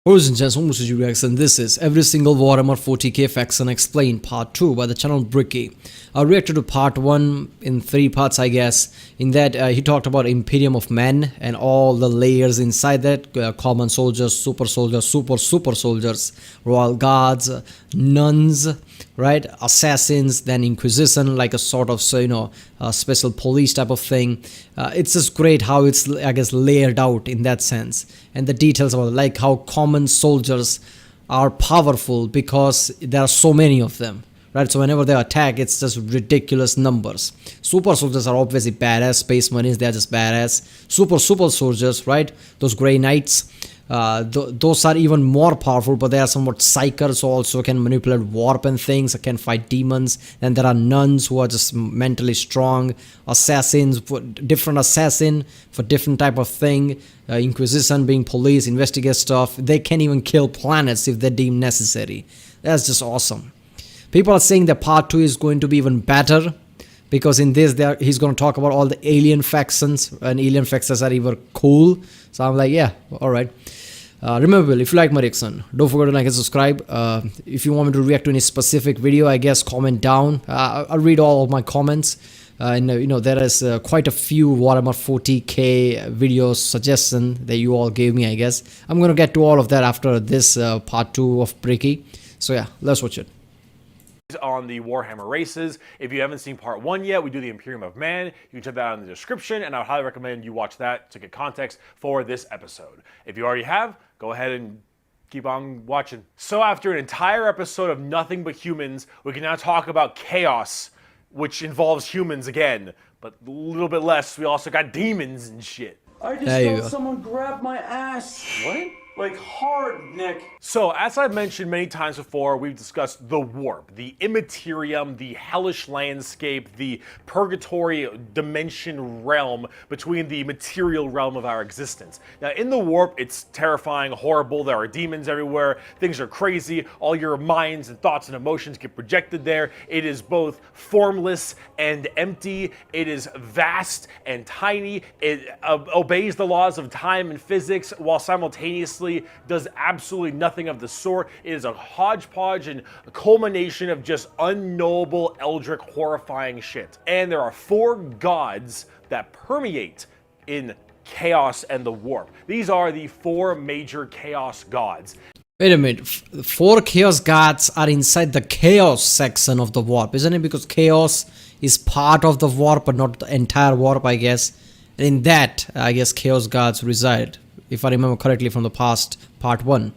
Ladies and gentlemen, this is UX and this is every single Warhammer 40k faction explained part 2 by the channel Bricky. I reacted to part 1 in 3 parts, I guess. In that he talked about Imperium of Men and all the layers inside that, common soldiers, super soldiers, royal guards, nuns, right, assassins, then Inquisition, like a sort of, so, you know, a special police type of thing. It's just great how it's, I guess, layered out in that sense, and the details about it, like how common soldiers are powerful because there are so many of them, right? So whenever they attack, it's just ridiculous numbers. Super soldiers are obviously badass. Space Marines, they're just badass. Super soldiers, right? Those Grey Knights, those are even more powerful, but they are somewhat psychers, also can manipulate warp and things, can fight demons. Then there are nuns who are just mentally strong. Assassins, different assassin for different type of thing. Inquisition being police, investigate stuff. They can even kill planets if they deem necessary. That's just awesome. People are saying that part 2 is going to be even better, because in this he's going to talk about all the alien factions, and alien factions are even cool. So I'm like, yeah, all right. Remember, if you like my reaction, don't forget to like and subscribe. If you want me to react to any specific video, I guess comment down. I'll read all of my comments. And you know, there is quite a few Warhammer 40k video suggestions that you all gave me, I guess. I'm gonna get to all of that after this part 2 of Bricky. So yeah, let's watch it. On the Warhammer races. If you haven't seen part 1 yet, we do the Imperium of Man. You can check that out in the description, and I would highly recommend you watch that to get context for this episode. If you already have, go ahead and keep on watching. So after an entire episode of nothing but humans, we can now talk about chaos, which involves humans again, but a little bit less. We also got demons and shit. I just felt someone grab my ass. What? Like hard, Nick. So, as I've mentioned many times before, we've discussed the warp, the immaterium, the hellish landscape, the purgatory dimension realm between the material realm of our existence. Now, in the warp, it's terrifying, horrible, there are demons everywhere, things are crazy, all your minds and thoughts and emotions get projected there. It is both formless and empty, it is vast and tiny, it obeys the laws of time and physics while simultaneously does absolutely nothing of the sort. It is a hodgepodge and a culmination of just unknowable, eldritch, horrifying shit. And there are 4 gods that permeate in chaos and the warp. These are the 4 major chaos gods. Wait a minute, 4 chaos gods are inside the chaos section of the warp, isn't it? Because chaos is part of the warp, but not the entire warp, I guess. And in that, I guess chaos gods reside, if I remember correctly from the past part 1.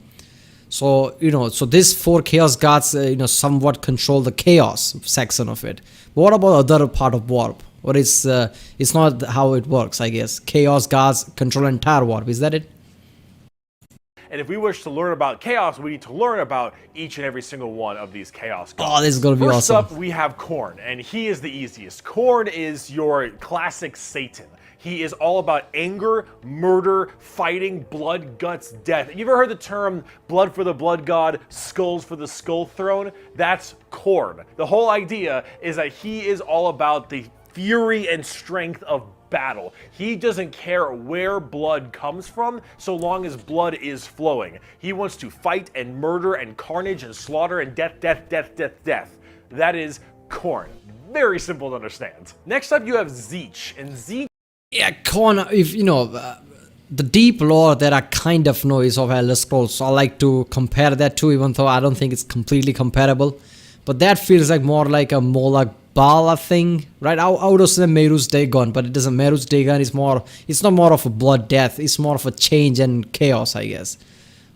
So, you know, so these 4 chaos gods, you know, somewhat control the chaos section of it. But what about the other part of warp? Or it's not how it works, I guess. Chaos gods control entire warp, is that it? And if we wish to learn about chaos, we need to learn about each and every single one of these chaos gods. Oh, this is gonna be awesome. First up, we have Khorne, and he is the easiest. Khorne is your classic Satan. He is all about anger, murder, fighting, blood, guts, death. You ever heard the term blood for the blood god, skulls for the skull throne? That's Khorne. The whole idea is that he is all about the fury and strength of battle. He doesn't care where blood comes from, so long as blood is flowing. He wants to fight and murder and carnage and slaughter and death. That is Khorne. Very simple to understand. Next up, you have Tzeentch, and Tzeentch. Yeah, Khorne, if you know, the deep lore that I kind of know is of Elder Scrolls, so I like to compare that to, even though I don't think it's completely comparable. But that feels like more like a Moloch Bala thing, right? I would say Meru's Dagon, but it doesn't. Meru's Dagon is more, it's not more of a blood death, it's more of a change and chaos, I guess.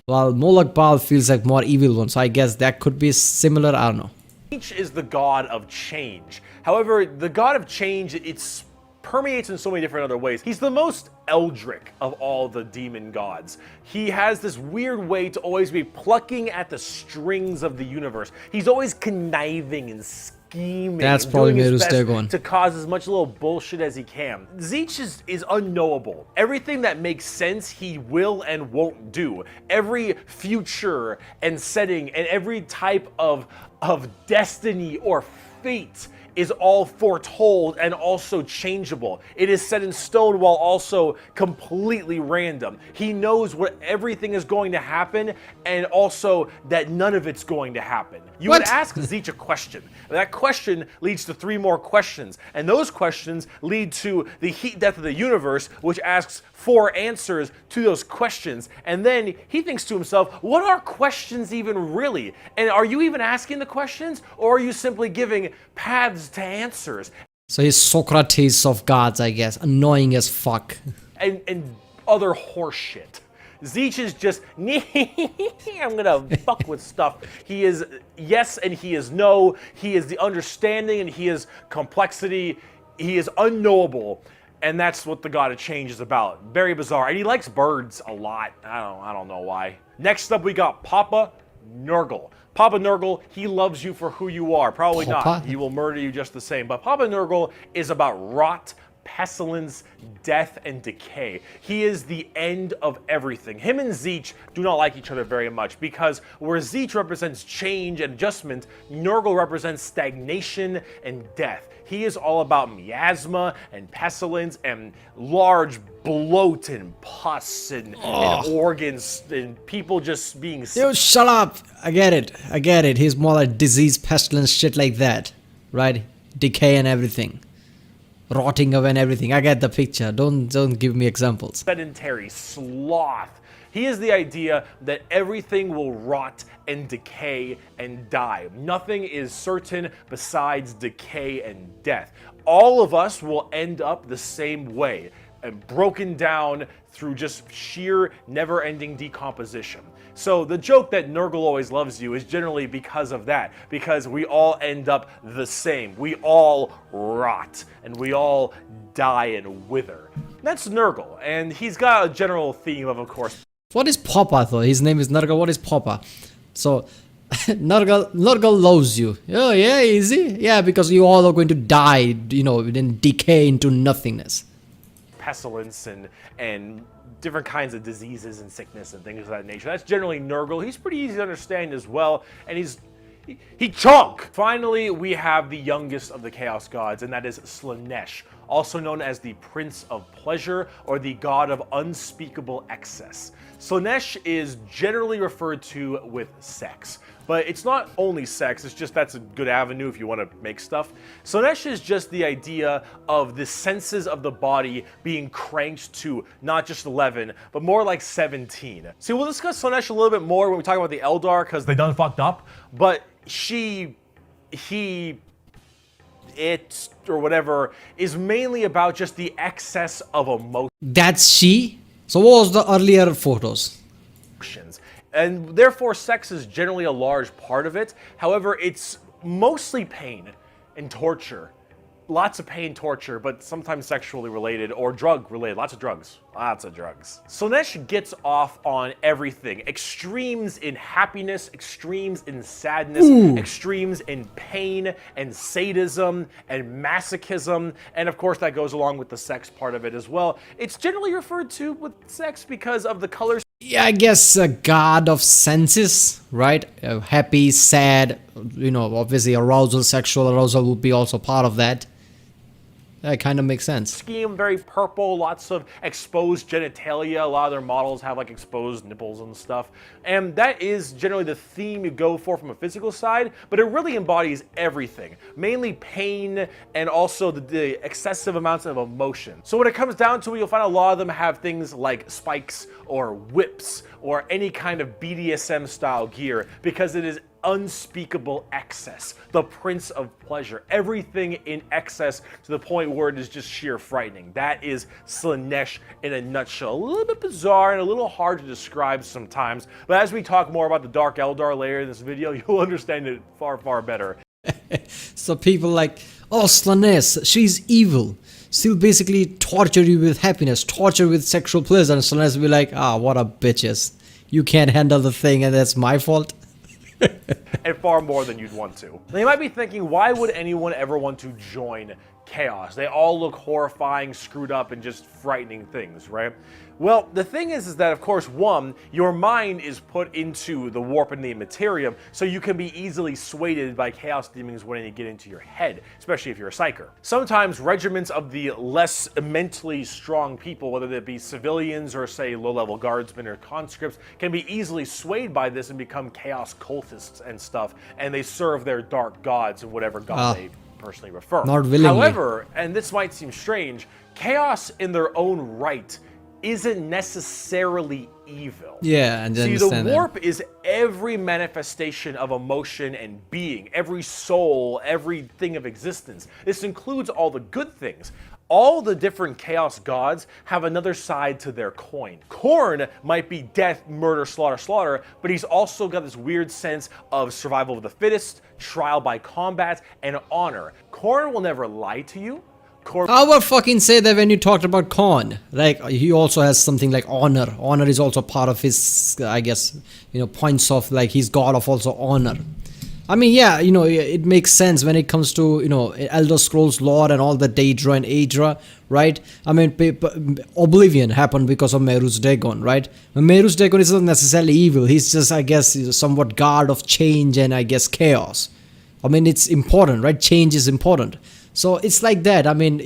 While Moloch Bal feels like more evil one, so I guess that could be similar, I don't know. Tzeentch is the god of change. However, the god of change, it's permeates in so many different other ways. He's the most eldritch of all the demon gods. He has this weird way to always be plucking at the strings of the universe. He's always conniving and scheming. That's probably Meru's Dagon. To cause as much little bullshit as he can. Tzeentch is unknowable. Everything that makes sense, he will and won't do. Every future and setting and every type of of destiny or fate is all foretold and also changeable. It is set in stone while also completely random. He knows what everything is going to happen and also that none of it's going to happen. You would ask Tzeentch a question. That question leads to 3 more questions. And those questions lead to the heat death of the universe, which asks 4 answers to those questions. And then he thinks to himself, what are questions even really? And are you even asking the questions, or are you simply giving paths to answers? So he's Socrates of gods, I guess. Annoying as fuck. And other horseshit. Tzeentch is just, I'm gonna fuck with stuff. He is yes and he is no. He is the understanding and he is complexity. He is unknowable. And that's what the God of Change is about. Very bizarre. And he likes birds a lot. I don't know why. Next up, we got Papa Nurgle. Papa Nurgle, he loves you for who you are. Probably Papa? not. He will murder you just the same. But Papa Nurgle is about rot, pestilence, death, and decay. He is the end of everything. Him and Tzeentch do not like each other very much because where Tzeentch represents change and adjustment, Nurgle represents stagnation and death. He is all about miasma and pestilence and large bloat and pus and organs and people just being sick. Yo, shut up! I get it. He's more like disease, pestilence, shit like that. Right? Decay and everything. Rotting away and everything. I get the picture. Don't give me examples. Sedentary sloth. He is the idea that everything will rot and decay and die. Nothing is certain besides decay and death. All of us will end up the same way, and broken down through just sheer never-ending decomposition. So the joke that Nurgle always loves you is generally because of that, because we all end up the same. We all rot, and we all die and wither. That's Nurgle, and he's got a general theme of course, What is Papa though? His name is Nurgle. What is Papa? So, Nurgle loves you. Oh yeah, easy. Yeah, because you all are going to die, then decay into nothingness. pestilence and different kinds of diseases and sickness and things of that nature. That's generally Nurgle. He's pretty easy to understand as well, and he chunk. Finally, we have the youngest of the Chaos Gods, and that is Slinesh, also known as the Prince of Pleasure or the God of Unspeakable Excess. Slinesh is generally referred to with sex, but it's not only sex, it's just that's a good avenue if you want to make stuff. Slinesh is just the idea of the senses of the body being cranked to not just 11, but more like 17. See, we'll discuss Slinesh a little bit more when we talk about the Eldar, because they done fucked up, but it, or whatever, is mainly about just the excess of emotion. That's she? So what was the earlier photos? And therefore sex is generally a large part of it. However, it's mostly pain and torture. Lots of pain, torture, but sometimes sexually related or drug related. Lots of drugs. Slinesh gets off on everything. Extremes in happiness, extremes in sadness, extremes in pain and sadism and masochism. And of course that goes along with the sex part of it as well. It's generally referred to with sex because of the colors. Yeah, I guess a god of senses, right? Happy, sad, obviously arousal, sexual arousal would be also part of that. That kind of makes sense. Scheme, very purple, lots of exposed genitalia. A lot of their models have like exposed nipples and stuff. And that is generally the theme you go for from a physical side, but it really embodies everything. Mainly pain and also the excessive amounts of emotion. So when it comes down to it, you'll find a lot of them have things like spikes or whips or any kind of BDSM style gear because it is unspeakable excess, the Prince of Pleasure, everything in excess to the point where it is just sheer frightening. That is Slinesh in a nutshell. A little bit bizarre and a little hard to describe sometimes, but as we talk more about the Dark Eldar later in this video, you'll understand it far, far better. So people like, oh, Slinesh, she's evil. She'll basically torture you with happiness, torture with sexual pleasure, and Slinesh will be like, what a bitches. You can't handle the thing and that's my fault. and far more than you'd want to. Now you might be thinking, why would anyone ever want to join chaos? They all look horrifying, screwed up, and just frightening things, right? Well, the thing is that, of course, one, your mind is put into the warp and the immaterium, so you can be easily swayed by chaos demons when they get into your head, especially if you're a psyker. Sometimes regiments of the less mentally strong people, whether they be civilians or, say, low-level guardsmen or conscripts, can be easily swayed by this and become chaos cultists and stuff, and they serve their dark gods and whatever god they personally refer. Not willingly. However, and this might seem strange, chaos in their own right isn't necessarily evil. Yeah, and see, the warp is every manifestation of emotion and being, every soul, everything of existence. This includes all the good things. All the different chaos gods have another side to their coin. Khorne might be death, murder, slaughter, slaughter, but he's also got this weird sense of survival of the fittest, trial by combat, and honor. Khorne will never lie to you. I would fucking say that when you talked about Khorne, like, he also has something like honor. Honor is also part of his, I guess, points of, like, he's god of also honor. I mean, yeah, it makes sense when it comes to, Elder Scrolls lore and all the Daedra and Aedra, right? I mean, Oblivion happened because of Meru's Dagon, right? Meru's Dagon is not necessarily evil. He's just, I guess, somewhat guard of change and, I guess, chaos. I mean, it's important, right? Change is important. So it's like that. I mean,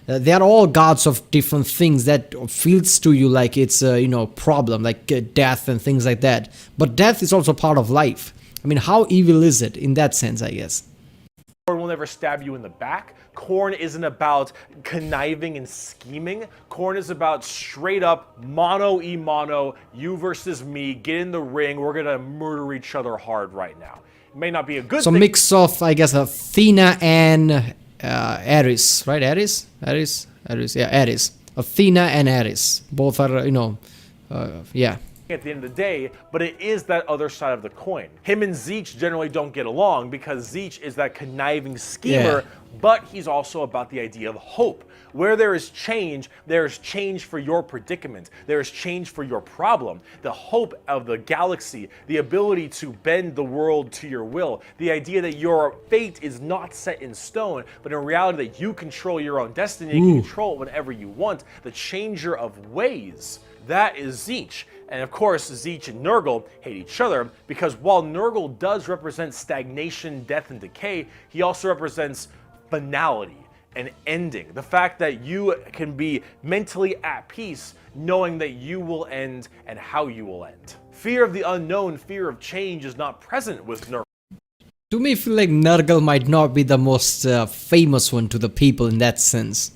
they are all gods of different things that feels to you like it's a, problem, like death and things like that. But death is also part of life. I mean, how evil is it in that sense, I guess? Khorne will never stab you in the back. Khorne isn't about conniving and scheming. Khorne is about straight up mano-y-mano, you versus me, get in the ring, we're gonna murder each other hard right now. It may not be a good thing. So mix of, I guess, Athena and Ares, right? Ares? Yeah, Ares. Athena and Ares. Both are, yeah. At the end of the day, but it is that other side of the coin. Him and Tzeentch generally don't get along because Tzeentch is that conniving schemer, but he's also about the idea of hope. Where there is change for your predicament. There is change for your problem. The hope of the galaxy, the ability to bend the world to your will, the idea that your fate is not set in stone, but in reality that you control your own destiny, you can control it whenever you want, the changer of ways. That is Tzeentch. And of course, Tzeentch and Nurgle hate each other because while Nurgle does represent stagnation, death, and decay, he also represents finality, an ending. The fact that you can be mentally at peace knowing that you will end and how you will end. Fear of the unknown, fear of change is not present with Nurgle. To me, I feel like Nurgle might not be the most famous one to the people in that sense.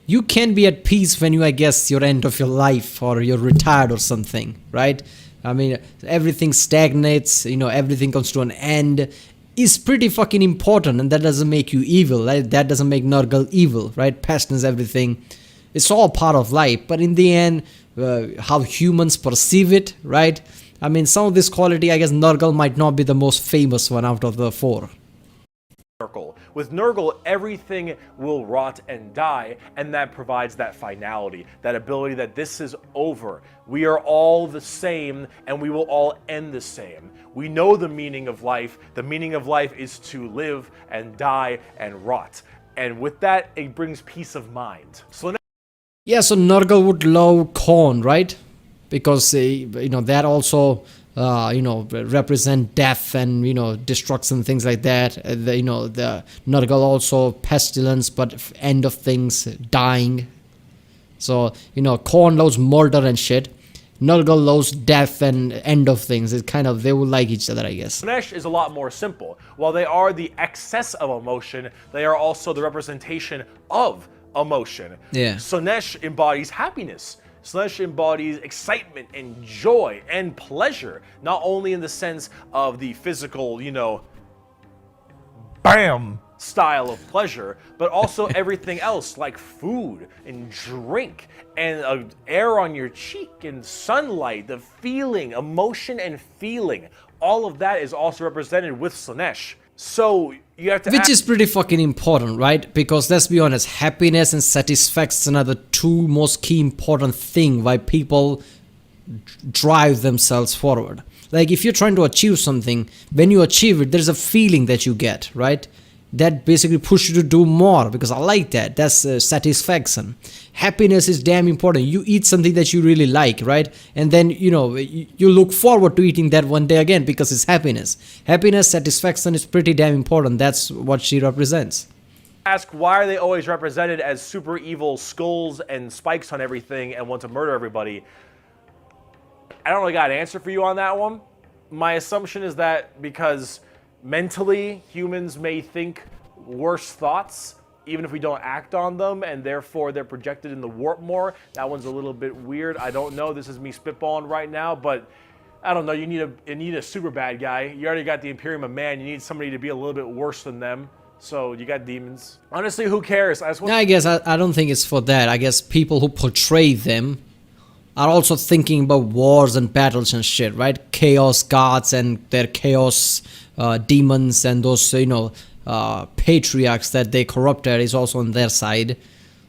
You can be at peace when I guess, your end of your life or you're retired or something, right? I mean, everything stagnates, everything comes to an end. Is pretty fucking important, and that doesn't make you evil, right? That doesn't make Nurgle evil, right? Pestilence, everything. It's all part of life, but in the end, how humans perceive it, right? I mean, some of this quality, I guess Nurgle might not be the most famous one out of the four. With Nurgle, everything will rot and die, and that provides that finality, that ability that this is over. We are all the same, and we will all end the same. We know the meaning of life. The meaning of life is to live and die and rot. And with that, it brings peace of mind. Yeah, so Nurgle would love Khorne, right? Because, that also... represent death and, destruction, things like that. The Nurgle also pestilence, but end of things, dying. So, Khorne loves murder and shit. Nurgle loves death and end of things. It's kind of, they will like each other, I guess. Slinesh is a lot more simple. While they are the excess of emotion, they are also the representation of emotion. Yeah. Slinesh embodies happiness. Slinesh embodies excitement and joy and pleasure, not only in the sense of the physical, BAM style of pleasure, but also everything else like food and drink and air on your cheek and sunlight, the feeling, emotion and feeling. All of that is also represented with Slinesh. So you have to Which is pretty fucking important, right? Because let's be honest, happiness and satisfaction are the two most key important thing why people drive themselves forward. Like if you're trying to achieve something, when you achieve it, there's a feeling that you get, right? That basically pushes you to do more, because I like that. That's satisfaction. Happiness is damn important. You eat something that you really like, right? And then, you know, you look forward to eating that one day again because it's happiness. Happiness, satisfaction is pretty damn important. That's what she represents. Ask, why are they always represented as super evil skulls and spikes on everything and want to murder everybody? I don't really got an answer for you on that one. My assumption is that because mentally humans may think worse thoughts even if we don't act on them, and therefore they're projected in the warp more. That one's a little bit weird. I don't know. This is me spitballing right now, but I don't know. You need a super bad guy. You already got the Imperium of Man. You need somebody to be a little bit worse than them. So you got demons. Honestly, who cares? I guess I don't think it's for that. I guess people who portray them are also thinking about wars and battles and shit, right? Chaos gods and their chaos demons and those, you know, patriarchs that they corrupted is also on their side.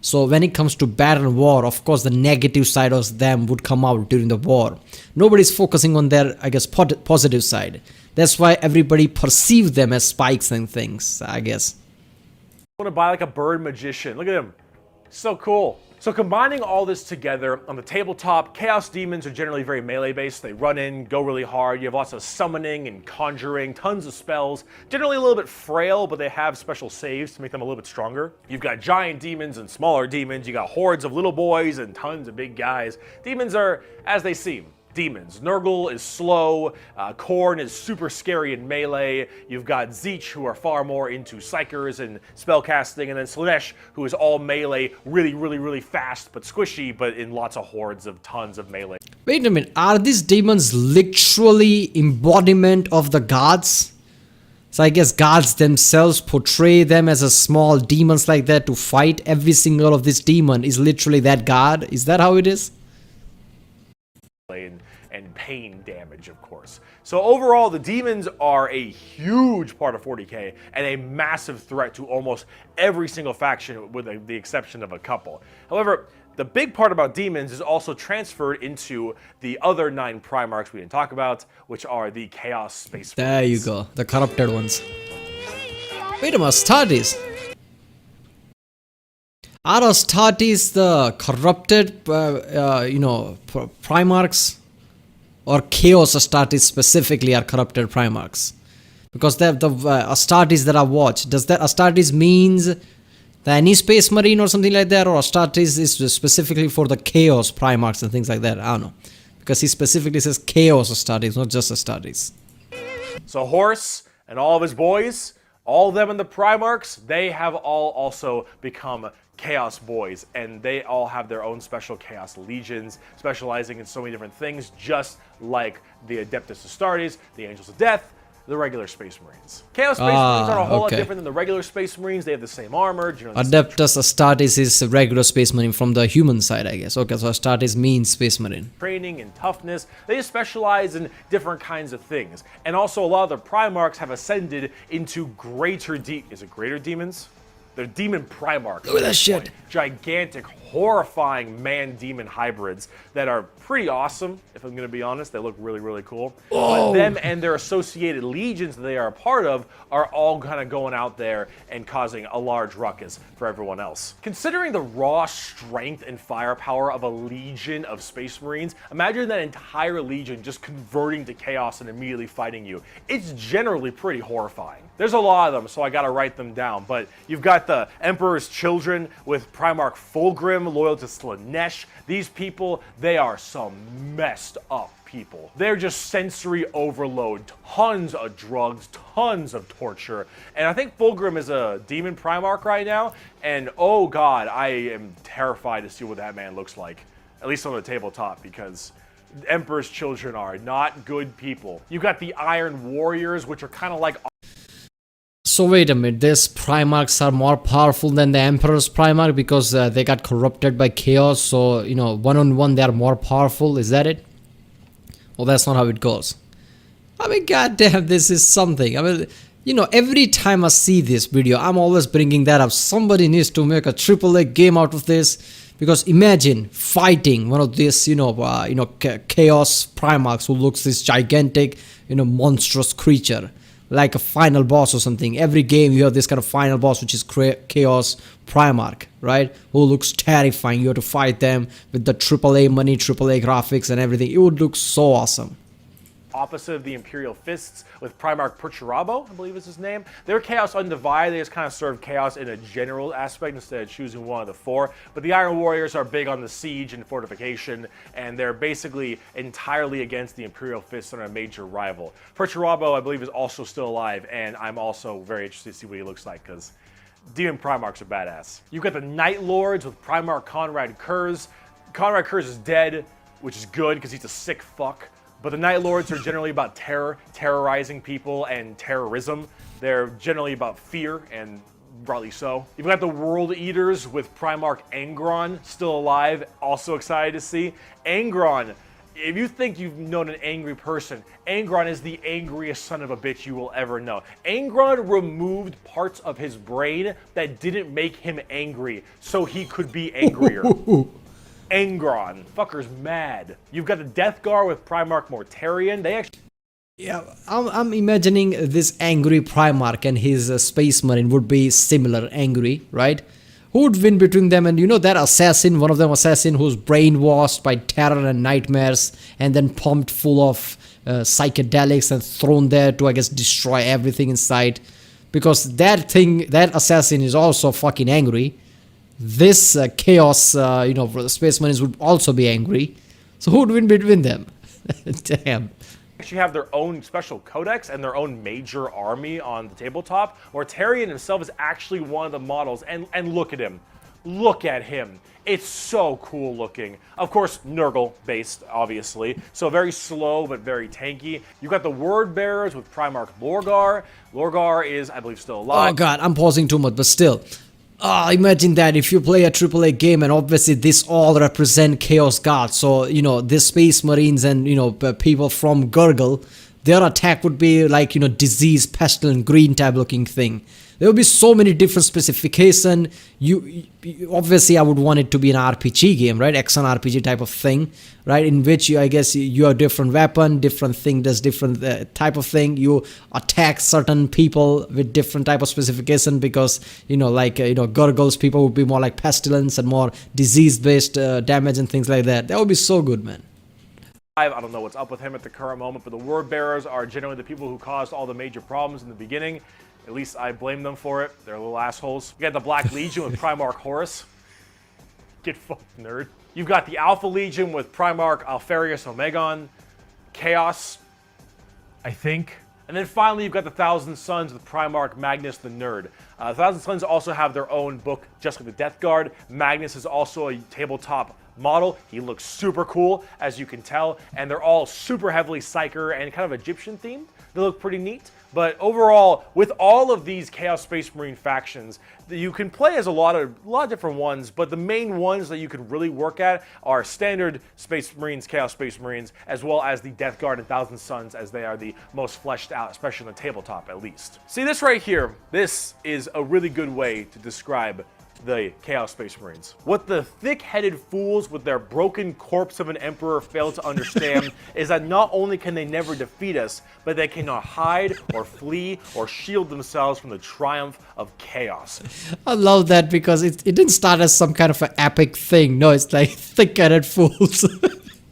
So when it comes to battle and war, of course the negative side of them would come out during the war. Nobody's focusing on their, I guess, positive side. That's why everybody perceives them as spikes and things, I guess. I want to buy like a bird magician. Look at him. So cool. So combining all this together, on the tabletop, Chaos Demons are generally very melee based. They run in, go really hard. You have lots of summoning and conjuring, tons of spells. Generally a little bit frail, but they have special saves to make them a little bit stronger. You've got giant demons and smaller demons. You got hordes of little boys and tons of big guys. Demons are as they seem. Demons. Nurgle is slow, Khorne is super scary in melee, you've got Tzeentch who are far more into psychers and spellcasting, and then Slinesh who is all melee, really fast but squishy, but in lots of hordes of tons of melee. Wait a minute, are these demons literally embodiment of the gods? So I guess gods themselves portray them as a small demons like that to fight. Every single of this demon is literally that god? Is that how it is? And pain damage, of course. So overall, the demons are a huge part of 40k and a massive threat to almost every single faction with the exception of a couple. However, the big part about demons is also transferred into the other 9 Primarchs we didn't talk about, which are the Chaos Space Marines. There you go, the corrupted ones. Wait a minute, Astartes. Are Astartes the corrupted, Primarchs? Or Chaos Astartes specifically are corrupted Primarchs? Because the Astartes that I watched, does that Astartes means the any space marine or something like that? Or Astartes is specifically for the Chaos Primarchs and things like that? I don't know. Because he specifically says Chaos Astartes, not just Astartes. So Horus and all of his boys, all of them in the Primarchs, they have all also become Chaos Boys, and they all have their own special Chaos Legions, specializing in so many different things, just like the Adeptus Astartes, the Angels of Death, the regular Space Marines. Chaos Space Marines are a whole lot different than the regular Space Marines. They have the same armor. Adeptus Astartes is a regular Space Marine from the human side, I guess. Okay, so Astartes means Space Marine. Training and toughness. They specialize in different kinds of things. And also a lot of the Primarchs have ascended into greater is it greater demons? They're demon Primarchs. Look at that shit. Gigantic, horrifying man-demon hybrids that are pretty awesome, if I'm going to be honest. They look really cool. But them and their associated legions that they are a part of are all kind of going out there and causing a large ruckus for everyone else. Considering the raw strength and firepower of a legion of Space Marines, imagine that entire legion just converting to chaos and immediately fighting you. It's generally pretty horrifying. There's a lot of them, so I gotta write them down, but you've got the Emperor's Children with Primarch Fulgrim, loyal to Slinesh. These people, they are some messed up people. They're just sensory overload, tons of drugs, tons of torture, and I think Fulgrim is a demon Primarch right now, and oh god, I am terrified to see what that man looks like, at least on the tabletop, because Emperor's Children are not good people. You've got the Iron Warriors, which are kind of like... So wait a minute, these Primarchs are more powerful than the Emperor's Primarch because they got corrupted by chaos, so, you know, one-on-one they are more powerful, is that it? Well, that's not how it goes. I mean, goddamn, this is something. I mean, you know, every time I see this video, I'm always bringing that up. Somebody needs to make a AAA game out of this Because imagine fighting one of these, chaos primarchs who looks this gigantic, monstrous creature, like a final boss or something. Every game you have this kind of final boss, which is chaos primarch, right? Who looks terrifying. You have to fight them with the AAA money, AAA graphics and everything. It would look so awesome. Opposite of the Imperial Fists with Primarch Perturabo, I believe is his name. They're Chaos Undivided. They just kind of serve Chaos in a general aspect instead of choosing one of the four. But the Iron Warriors are big on the siege and fortification, and they're basically entirely against the Imperial Fists and a major rival. Perturabo, I believe, is also still alive, and I'm also very interested to see what he looks like, because Demon Primarchs are badass. You've got the Night Lords with Primarch Conrad Kurz. Conrad Kurz is dead, which is good, because he's a sick fuck. But the Night Lords are generally about terrorizing people and terrorism. They're generally about fear, and rightly so. You've got the World Eaters with Primarch Angron, still alive, also excited to see. Angron, if you think you've known an angry person, Angron is the angriest son of a bitch you will ever know. Angron removed parts of his brain that didn't make him angry, so he could be angrier. Angron. Fucker's mad. You've got the Death Guard with Primarch Mortarion. They actually... Yeah, I'm imagining this angry Primarch and his Space Marine would be similar angry, right? Who would win between them? And that assassin, one of them assassin who's brainwashed by terror and nightmares and then pumped full of psychedelics and thrown there to, I guess, destroy everything in sight. Because that assassin is also fucking angry. This chaos, Space Marines would also be angry. So who would win between them? Damn. Actually have their own special codex and their own major army on the tabletop. Mortarion himself is actually one of the models, and look at him. Look at him. It's so cool looking. Of course, Nurgle based, obviously. So very slow, but very tanky. You've got the Word Bearers with Primarch Lorgar. Lorgar is, I believe, still alive. Oh god, I'm pausing too much, but still. Imagine that if you play a AAA game and obviously this all represent Chaos Guards. So, this Space Marines and, people from Nurgle, their attack would be like, disease, pestilent, green type looking thing. There will be so many different specifications. Obviously, I would want it to be an RPG game, right? Action RPG type of thing, right? In which you have different weapon, different thing does different type of thing. You attack certain people with different type of specification because, Gurgles people would be more like pestilence and more disease-based damage and things like that. That would be so good, man. I don't know what's up with him at the current moment, but the Word Bearers are generally the people who caused all the major problems in the beginning. At least I blame them for it. They're little assholes. You got the Black Legion with Primarch Horus. Get fucked, nerd. You've got the Alpha Legion with Primarch Alfarius Omegon. Chaos, I think. And then finally, you've got the Thousand Sons with Primarch Magnus the Nerd. Thousand Sons also have their own book, just like the Death Guard. Magnus is also a tabletop model. He looks super cool, as you can tell, and they're all super heavily Psyker and kind of Egyptian themed. They look pretty neat. But overall, with all of these Chaos Space Marine factions, you can play as a lot of different ones, but the main ones that you can really work at are standard Space Marines, Chaos Space Marines, as well as the Death Guard and Thousand Sons, as they are the most fleshed out, especially on the tabletop at least. See this right here? This is a really good way to describe the Chaos Space Marines. What the thick-headed fools with their broken corpse of an emperor fail to understand is that not only can they never defeat us, but they cannot hide or flee or shield themselves from the triumph of chaos. I love that because it didn't start as some kind of an epic thing. No, it's like thick-headed fools.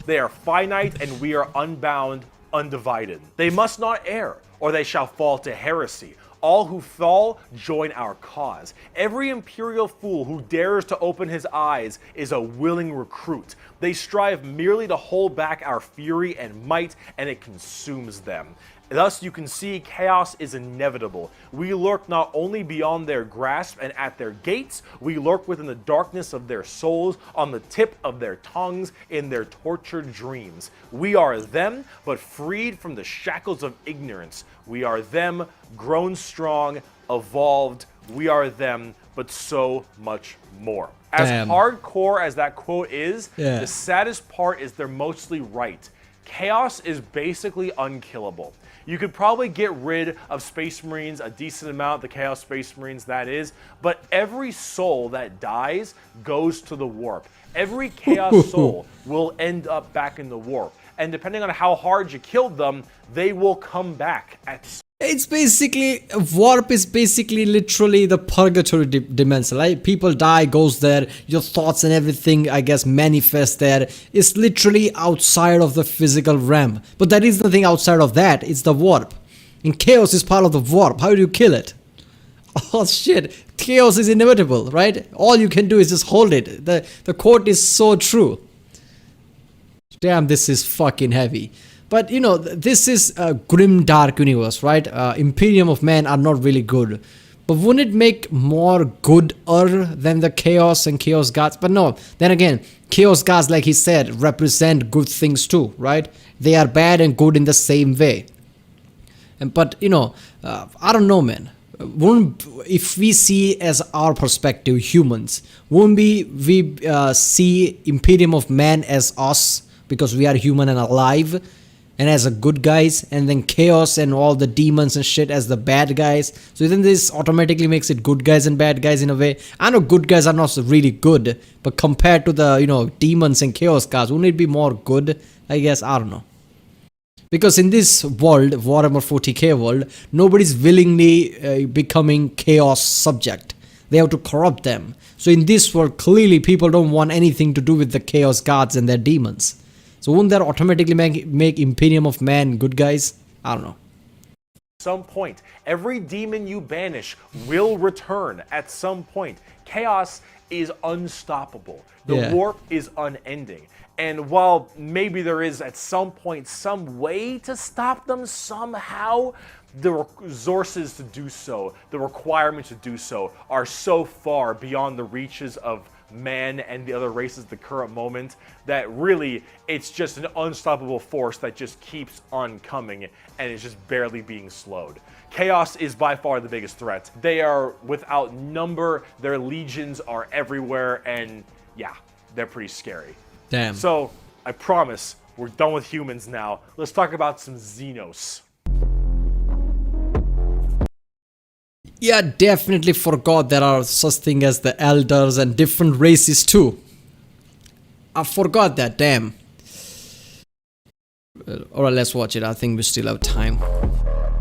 They are finite and we are unbound, undivided. They must not err, or they shall fall to heresy. All who fall, join our cause. Every imperial fool who dares to open his eyes is a willing recruit. They strive merely to hold back our fury and might, and it consumes them. Thus, you can see chaos is inevitable. We lurk not only beyond their grasp and at their gates, we lurk within the darkness of their souls, on the tip of their tongues, in their tortured dreams. We are them, but freed from the shackles of ignorance. We are them, grown strong, evolved. We are them, but so much more. As hardcore as that quote is, the saddest part is they're mostly right. Chaos is basically unkillable. You could probably get rid of Space Marines, a decent amount, the Chaos Space Marines that is, but every soul that dies goes to the warp. Every Chaos soul will end up back in the warp. And depending on how hard you killed them, they will come back at It's basically, warp is basically literally the purgatory dimension, right? People die, goes there, your thoughts and everything, I guess, manifest there. It's literally outside of the physical realm. But there is nothing outside of that, it's the warp. And chaos is part of the warp. How do you kill it? Oh shit, chaos is inevitable, right? All you can do is just hold it. The quote is so true. Damn, this is fucking heavy. But you know, this is a grim dark universe, right? Imperium of Man are not really good. But wouldn't it make more gooder than the Chaos and Chaos Gods? But no, then again, Chaos Gods, like he said, represent good things too, right? They are bad and good in the same way. But you know, I don't know, man. If we see as our perspective, humans, won't we see Imperium of Man as us because we are human and alive? And as a good guys, and then chaos and all the demons and shit as the bad guys. So then this automatically makes it good guys and bad guys in a way. I know good guys are not really good, but compared to the, you know, demons and chaos guys, wouldn't it be more good? I guess, I don't know. Because in this world, Warhammer 40k world, nobody's willingly becoming chaos subject. They have to corrupt them. So in this world, clearly people don't want anything to do with the chaos gods and their demons. So wouldn't that automatically make Imperium of Man good guys? I don't know. Some point. Every demon you banish will return at some point. Chaos is unstoppable. The warp is unending. And while maybe there is at some point some way to stop them somehow, the resources to do so, the requirements to do so are so far beyond the reaches of man and the other races at the current moment that really it's just an unstoppable force that just keeps on coming and is just barely being slowed. Chaos is by far the biggest threat. They are without number, their legions are everywhere, and yeah, they're pretty scary. Damn. So I promise we're done with humans now. Let's talk about some Xenos. Yeah, definitely forgot there are such thing as the Eldars and different races too. I forgot that, damn. Alright, let's watch it. I think we still have time.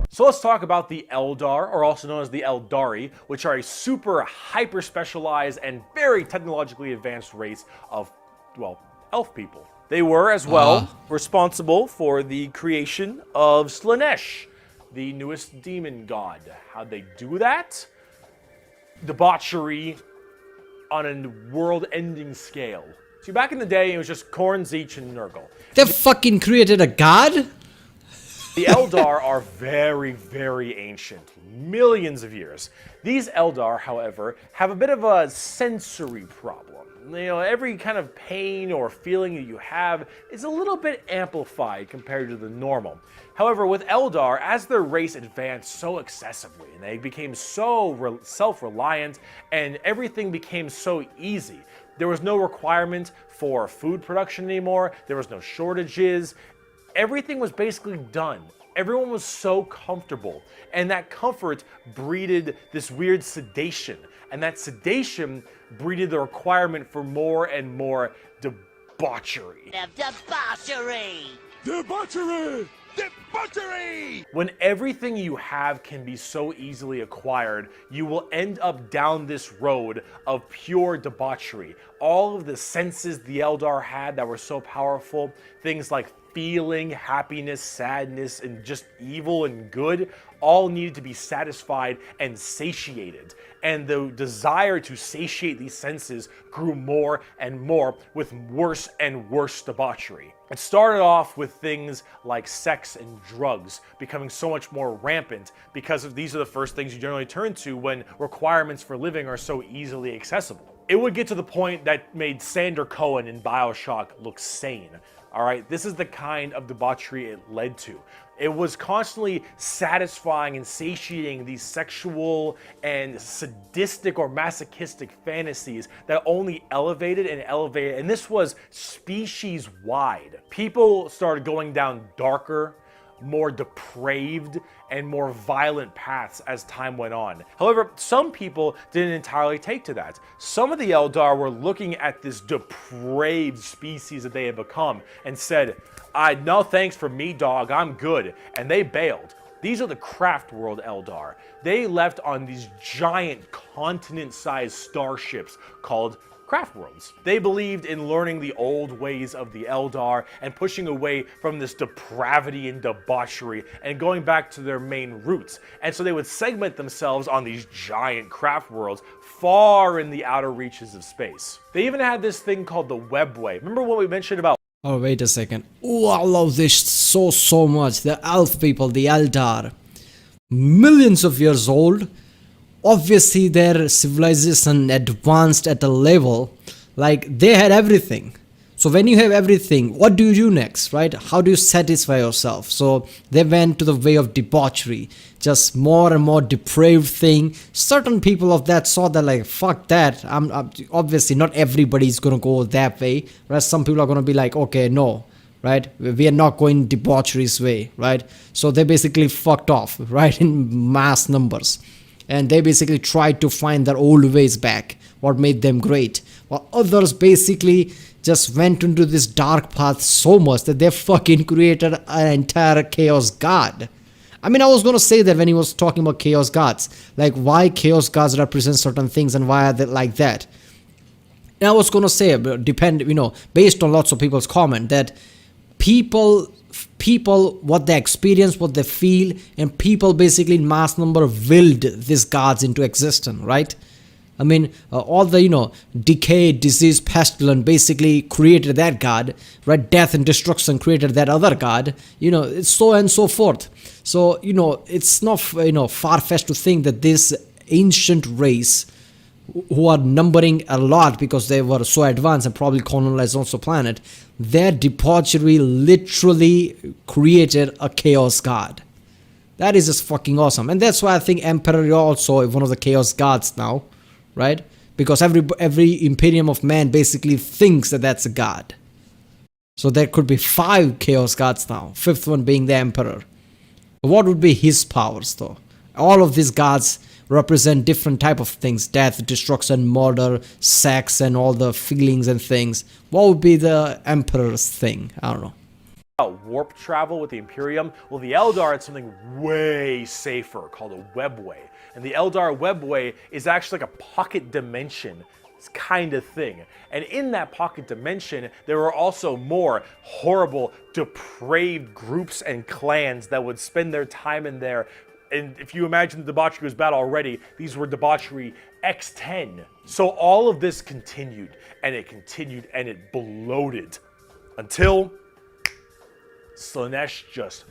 So let's talk about the Eldar, or also known as the Eldari, which are a super hyper specialized and very technologically advanced race of, well, elf people. They were as well responsible for the creation of Slinesh, the newest demon god. How'd they do that? Debauchery on a world-ending scale. See, back in the day, it was just Khorne, Tzeentch, and Nurgle. They fucking created a god? The Eldar are very, very ancient, millions of years. These Eldar, however, have a bit of a sensory problem. You know, every kind of pain or feeling that you have is a little bit amplified compared to the normal. However, with Eldar, as their race advanced so excessively, and they became so self-reliant, and everything became so easy, there was no requirement for food production anymore, there was no shortages, everything was basically done. Everyone was so comfortable, and that comfort breeded this weird sedation, and that sedation breeded the requirement for more and more debauchery. Debauchery! Debauchery! Debauchery! When everything you have can be so easily acquired, you will end up down this road of pure debauchery. All of the senses the Eldar had that were so powerful, things like feeling, happiness, sadness, and just evil and good, all needed to be satisfied and satiated. And the desire to satiate these senses grew more and more with worse and worse debauchery. It started off with things like sex and drugs becoming so much more rampant because these are the first things you generally turn to when requirements for living are so easily accessible. It would get to the point that made Sander Cohen in BioShock look sane. All right, this is the kind of debauchery it led to. It was constantly satisfying and satiating these sexual and sadistic or masochistic fantasies that only elevated and elevated. And this was species-wide. People started going down darker, more depraved, and more violent paths as time went on. However, some people didn't entirely take to that. Some of the Eldar were looking at this depraved species that they had become and said, no thanks for me, dog, I'm good. And they bailed. These are the Craft World Eldar. They left on these giant continent-sized starships called Craft Worlds. They believed in learning the old ways of the Eldar and pushing away from this depravity and debauchery and going back to their main roots. And so they would segment themselves on these giant craft worlds far in the outer reaches of space. They even had this thing called the Webway. Remember what we mentioned about... Oh, wait a second. Oh, I love this so much. The elf people, the Eldar. Millions of years old. Obviously, their civilization advanced at a level, like they had everything. So when you have everything, what do you do next, right? How do you satisfy yourself? So they went to the way of debauchery, just more and more depraved thing. Certain people of that sort, they're like, fuck that. I'm obviously not everybody's gonna go that way, right? Some people are gonna be like, okay, no, right? We are not going debauchery's way, right? So they basically fucked off, right? In mass numbers. And they basically tried to find their old ways back, what made them great. While others basically just went into this dark path so much that they fucking created an entire chaos god. I mean, I was gonna say that when he was talking about chaos gods, like why chaos gods represent certain things and why are they like that. And I was gonna say, based on lots of people's comment, that people, what they experience, what they feel, and people basically in mass number willed these gods into existence, right? I mean, all the, decay, disease, pestilence basically created that god, right? Death and destruction created that other god, it's so and so forth. So, it's not, far-fetched to think that this ancient race, who are numbering a lot because they were so advanced and probably colonized also planet, their debauchery literally created a chaos god. That is just fucking awesome. And that's why I think Emperor is also one of the chaos gods now, right? Because every Imperium of Man basically thinks that that's a god. So there could be 5 chaos gods now, 5th one being the Emperor. What would be his powers though? All of these gods represent different type of things: death, destruction, murder, sex, and all the feelings and things. What would be the Emperor's thing? I don't know. Warp travel with the Imperium. Well, the Eldar had something way safer called a Webway. And the Eldar Webway is actually like a pocket dimension kind of thing. And in that pocket dimension, there were also more horrible, depraved groups and clans that would spend their time in there. And if you imagine the debauchery was bad already, these were debauchery X10. So all of this continued, and it bloated until Slinesh just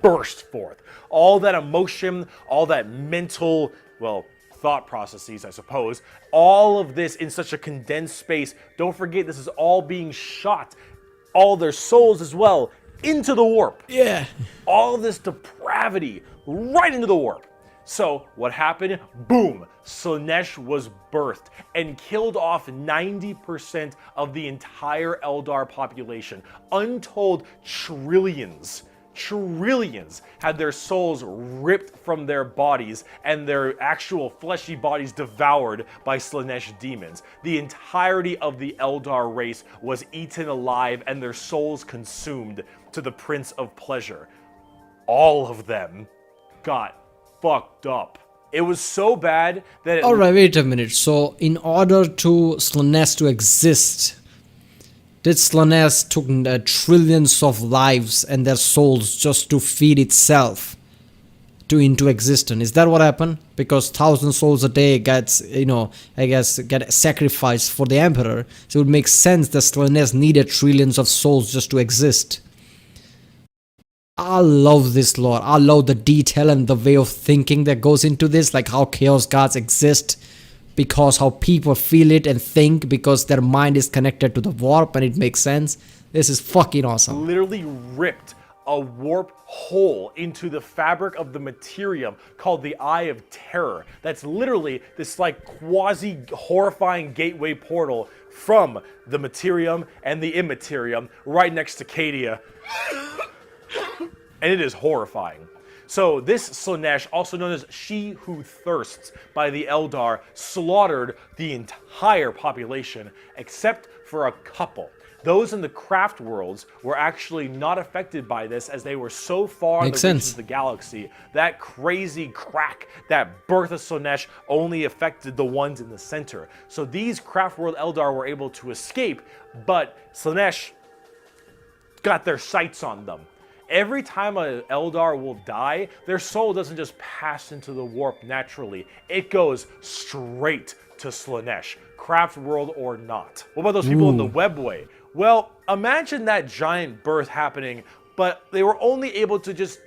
burst forth. All that emotion, all that mental, thought processes, I suppose, all of this in such a condensed space. Don't forget, this is all being shot, all their souls as well, into the warp. Yeah. All this depravity right into the warp. So what happened? Boom! Slinesh was birthed and killed off 90% of the entire Eldar population. Untold trillions had their souls ripped from their bodies and their actual fleshy bodies devoured by Slinesh demons. The entirety of the Eldar race was eaten alive and their souls consumed to the Prince of Pleasure. All of them got fucked up. It was so bad that Alright, wait a minute. So in order to Slinesh to exist, did Slinesh took trillions of lives and their souls just to feed itself into existence? Is that what happened? Because 1,000 souls a day gets, get sacrificed for the Emperor. So it would make sense that Slinesh needed trillions of souls just to exist. I love this lore. I love the detail and the way of thinking that goes into this, like how chaos gods exist because how people feel it and think because their mind is connected to the warp and it makes sense. This is fucking awesome. Literally ripped a warp hole into the fabric of the Materium called the Eye of Terror. That's literally this like quasi horrifying gateway portal from the Materium and the Immaterium right next to Cadia. And it is horrifying. So this Slinesh, also known as She Who Thirsts by the Eldar, slaughtered the entire population except for a couple. Those in the craft worlds were actually not affected by this as they were so far in the reaches of the galaxy. That crazy crack, that birth of Slinesh only affected the ones in the center. So these craft world Eldar were able to escape, but Slinesh got their sights on them. Every time an Eldar will die, their soul doesn't just pass into the warp naturally. It goes straight to Slinesh, craft world or not. What about those people in the webway? Well, imagine that giant birth happening, but they were only able to just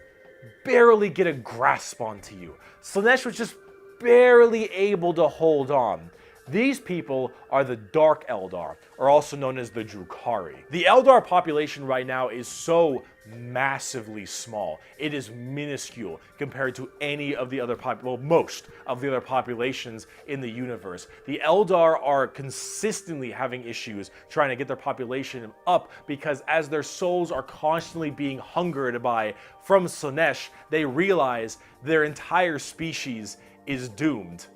barely get a grasp onto you. Slinesh was just barely able to hold on. These people are the Dark Eldar, or also known as the Drukhari. The Eldar population right now is so massively small. It is minuscule compared to any of the other most of the other populations in the universe. The Eldar are consistently having issues trying to get their population up because as their souls are constantly being hungered by from Slinesh, they realize their entire species is doomed.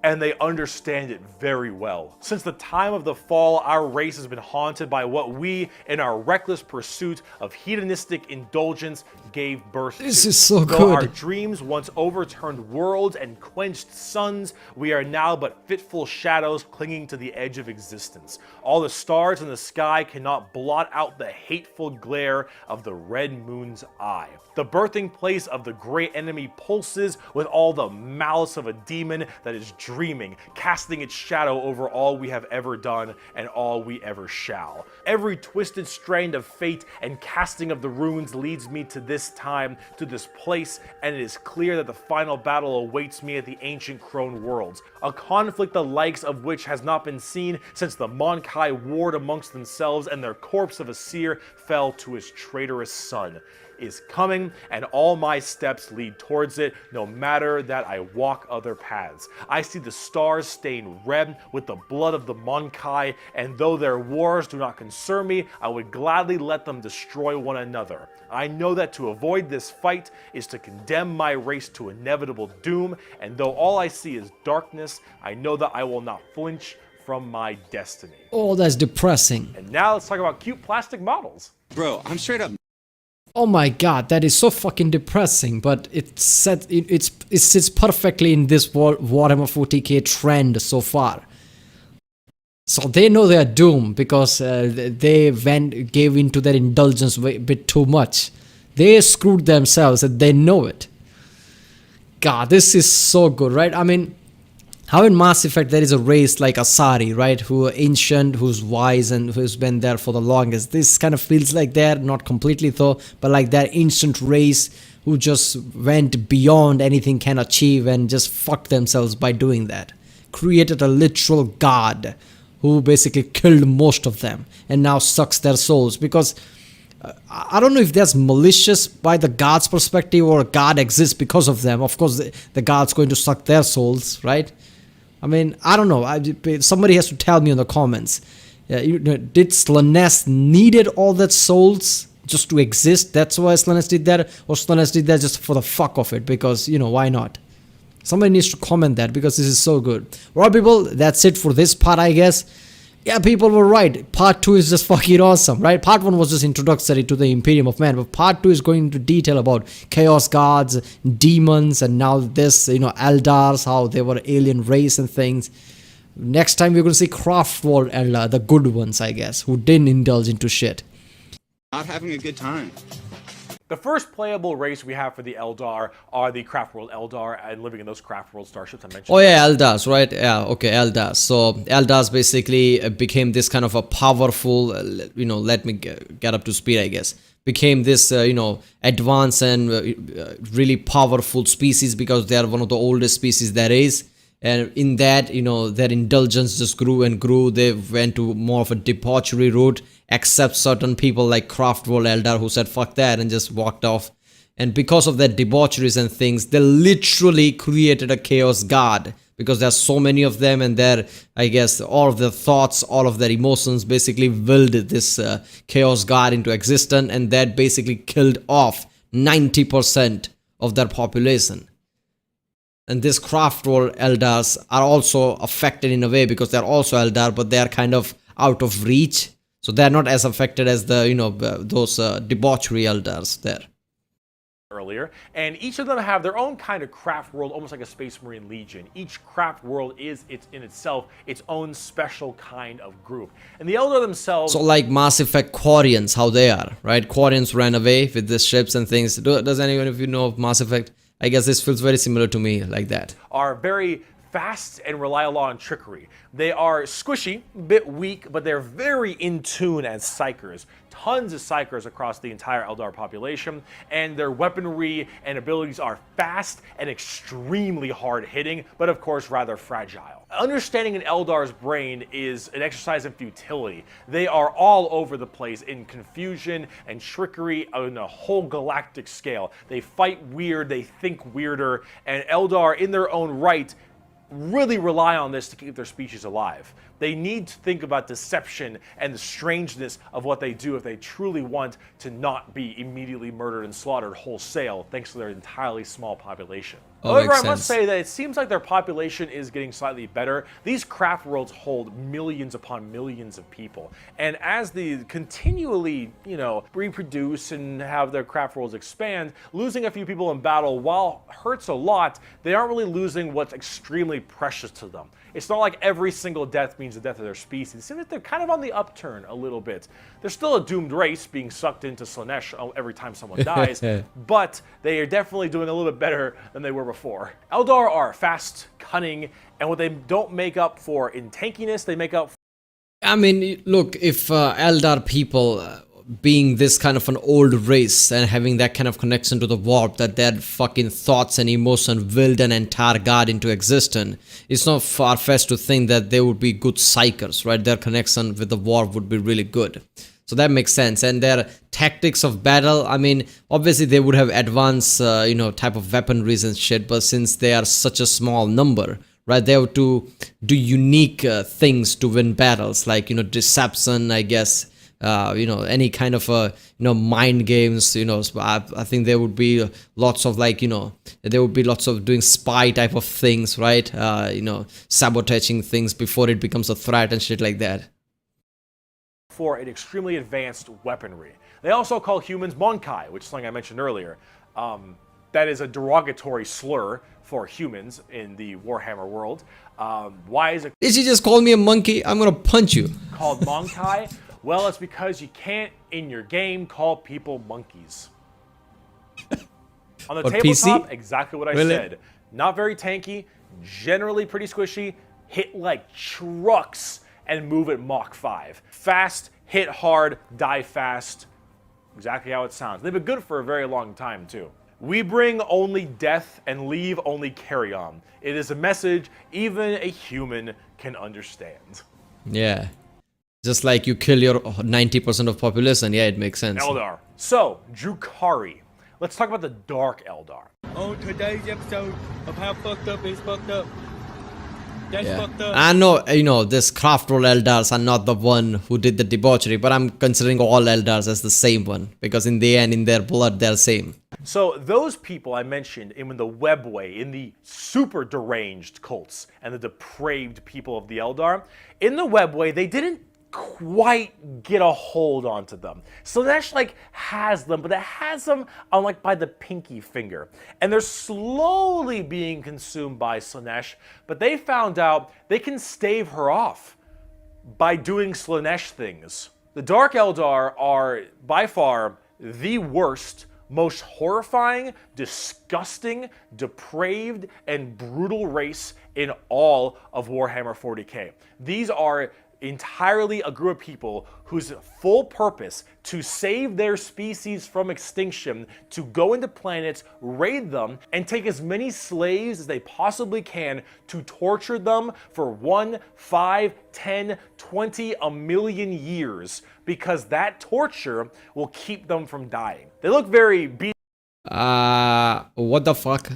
And they understand it very well. Since the time of the fall, our race has been haunted by what we, in our reckless pursuit of hedonistic indulgence, gave birth to. This is so Though good. Our dreams once overturned worlds and quenched suns, we are now but fitful shadows clinging to the edge of existence. All the stars in the sky cannot blot out the hateful glare of the red moon's eye. The birthing place of the great enemy pulses with all the malice of a demon that is dreaming, casting its shadow over all we have ever done and all we ever shall. Every twisted strand of fate and casting of the runes leads me to this time, to this place, and it is clear that the final battle awaits me at the ancient Crone worlds, a conflict the likes of which has not been seen since the Monkai warred amongst themselves and their corpse of a seer fell to his traitorous son. Is coming, and all my steps lead towards it, no matter that I walk other paths. I see the stars stained red with the blood of the Monkai, and though their wars do not concern me, I would gladly let them destroy one another. I know that to avoid this fight is to condemn my race to inevitable doom, and though all I see is darkness, I know that I will not flinch from my destiny. Oh, that's depressing. And now let's talk about cute plastic models. Bro, I'm straight up. Oh my god, that is so fucking depressing, but it sits perfectly in this Warhammer 40k trend so far. So they know they are doomed because they gave into their indulgence a bit too much. They screwed themselves and they know it. God, this is so good, right? I mean, how in Mass Effect there is a race like Asari, right? Who are ancient, who's wise, and who's been there for the longest. This kind of feels like that, not completely though, but like that ancient race who just went beyond anything can achieve and just fucked themselves by doing that. Created a literal god who basically killed most of them and now sucks their souls because I don't know if that's malicious by the god's perspective or God exists because of them. Of course, the god's going to suck their souls, right? I mean, I don't know. Somebody has to tell me in the comments. Did Slinesh needed all that souls just to exist? That's why Slinesh did that? Or Slinesh did that just for the fuck of it? Because, why not? Somebody needs to comment that because this is so good. Alright, people, that's it for this part, I guess. Yeah, people were right. Part 2 is just fucking awesome, right? Part 1 was just introductory to the Imperium of Man, but Part 2 is going into detail about Chaos Gods, demons, and now this, Eldars, how they were alien race and things. Next time we're going to see Craft World Eldar, the good ones, I guess, who didn't indulge into shit. Not having a good time. The first playable race we have for the Eldar are the Craft World Eldar and living in those Craft World starships I mentioned. Oh yeah, Eldars, right? Yeah, okay, Eldars. So Eldars basically became this kind of a powerful, let me get up to speed, I guess. Became this, advanced and really powerful species because they are one of the oldest species there is. And in that, you know, their indulgence just grew and grew. They went to more of a debauchery route, except certain people like Craft World Eldar who said fuck that and just walked off. And because of their debaucheries and things, they literally created a chaos god, because there's so many of them, and their, I guess, all of their thoughts, all of their emotions basically willed this chaos god into existence, and that basically killed off 90% of their population. And these Craft World Eldars are also affected in a way, because they're also Eldar, but they are kind of out of reach. So they're not as affected as the, you know, those debauchery Eldars there. Earlier, and each of them have their own kind of craft world, almost like a Space Marine Legion. Each craft world is in itself its own special kind of group. And the Eldar themselves... So like Mass Effect Quarians, how they are, right? Quarians ran away with the ships and things. Does anyone of you know of Mass Effect? I guess this feels very similar to me, like that. Are very fast and rely a lot on trickery. They are squishy, a bit weak, but they're very in tune as psychers. Tons of psychers across the entire Eldar population, and their weaponry and abilities are fast and extremely hard-hitting, but of course rather fragile. Understanding an Eldar's brain is an exercise in futility. They are all over the place in confusion and trickery on a whole galactic scale. They fight weird, they think weirder, and Eldar in their own right really rely on this to keep their species alive. They need to think about deception and the strangeness of what they do if they truly want to not be immediately murdered and slaughtered wholesale, thanks to their entirely small population. However, I must say that it seems like their population is getting slightly better. These craft worlds hold millions upon millions of people. And as they continually, you know, reproduce and have their craft worlds expand, losing a few people in battle, while hurts a lot, they aren't really losing what's extremely precious to them. It's not like every single death means the death of their species. It seems like they're kind of on the upturn a little bit. They're still a doomed race being sucked into Slinesh every time someone dies, but they are definitely doing a little bit better than they were before. Eldar are fast, cunning, and what they don't make up for in tankiness, they make up for... I mean, look, if Eldar people... being this kind of an old race and having that kind of connection to the warp, that their fucking thoughts and emotion willed an entire god into existence, it's not far-fetched to think that they would be good psychers, right? Their connection with the warp would be really good. So that makes sense. And their tactics of battle, I mean, obviously they would have advanced, you know, type of weaponries and shit, but since they are such a small number, right, they have to do unique things to win battles, like, you know, deception, I guess. You know, any kind of you know, mind games, you know. I think there would be lots of, like, you know, there would be lots of doing spy type of things, right? You know, sabotaging things before it becomes a threat and shit like that. For an extremely advanced weaponry. They also call humans Monkai, which is something I mentioned earlier. That is a derogatory slur for humans in the Warhammer world. Why is it... Did you just call me a monkey? I'm gonna punch you. Called Monkai? Well, it's because you can't, in your game, call people monkeys. On the on tabletop, PC? exactly what I Really? said. Not very tanky, generally pretty squishy, hit like trucks, and move at Mach 5. Fast, hit hard, die fast. Exactly how it sounds. They've been good for a very long time, too. We bring only death and leave only carry-on. It is a message even a human can understand. Yeah. Just like you kill your 90% of population, yeah, it makes sense. Eldar. So, Drukhari. Let's talk about the Dark Eldar. On today's episode of How Fucked Up Is Fucked Up. That's fucked up. I know, you know, this Craft World Eldars are not the one who did the debauchery, but I'm considering all Eldars as the same one, because in the end, in their blood, they're same. So those people I mentioned in the webway, in the super deranged cults and the depraved people of the Eldar, in the webway, they didn't quite get a hold onto them. Slinesh like has them, but it has them on like by the pinky finger. And they're slowly being consumed by Slinesh, but they found out they can stave her off by doing Slinesh things. The Dark Eldar are by far the worst, most horrifying, disgusting, depraved, and brutal race in all of Warhammer 40k. These are entirely a group of people whose full purpose to save their species from extinction, to go into planets, raid them, and take as many slaves as they possibly can to torture them for 1, 5, 10, 20, a million years, because that torture will keep them from dying. They look very What the fuck?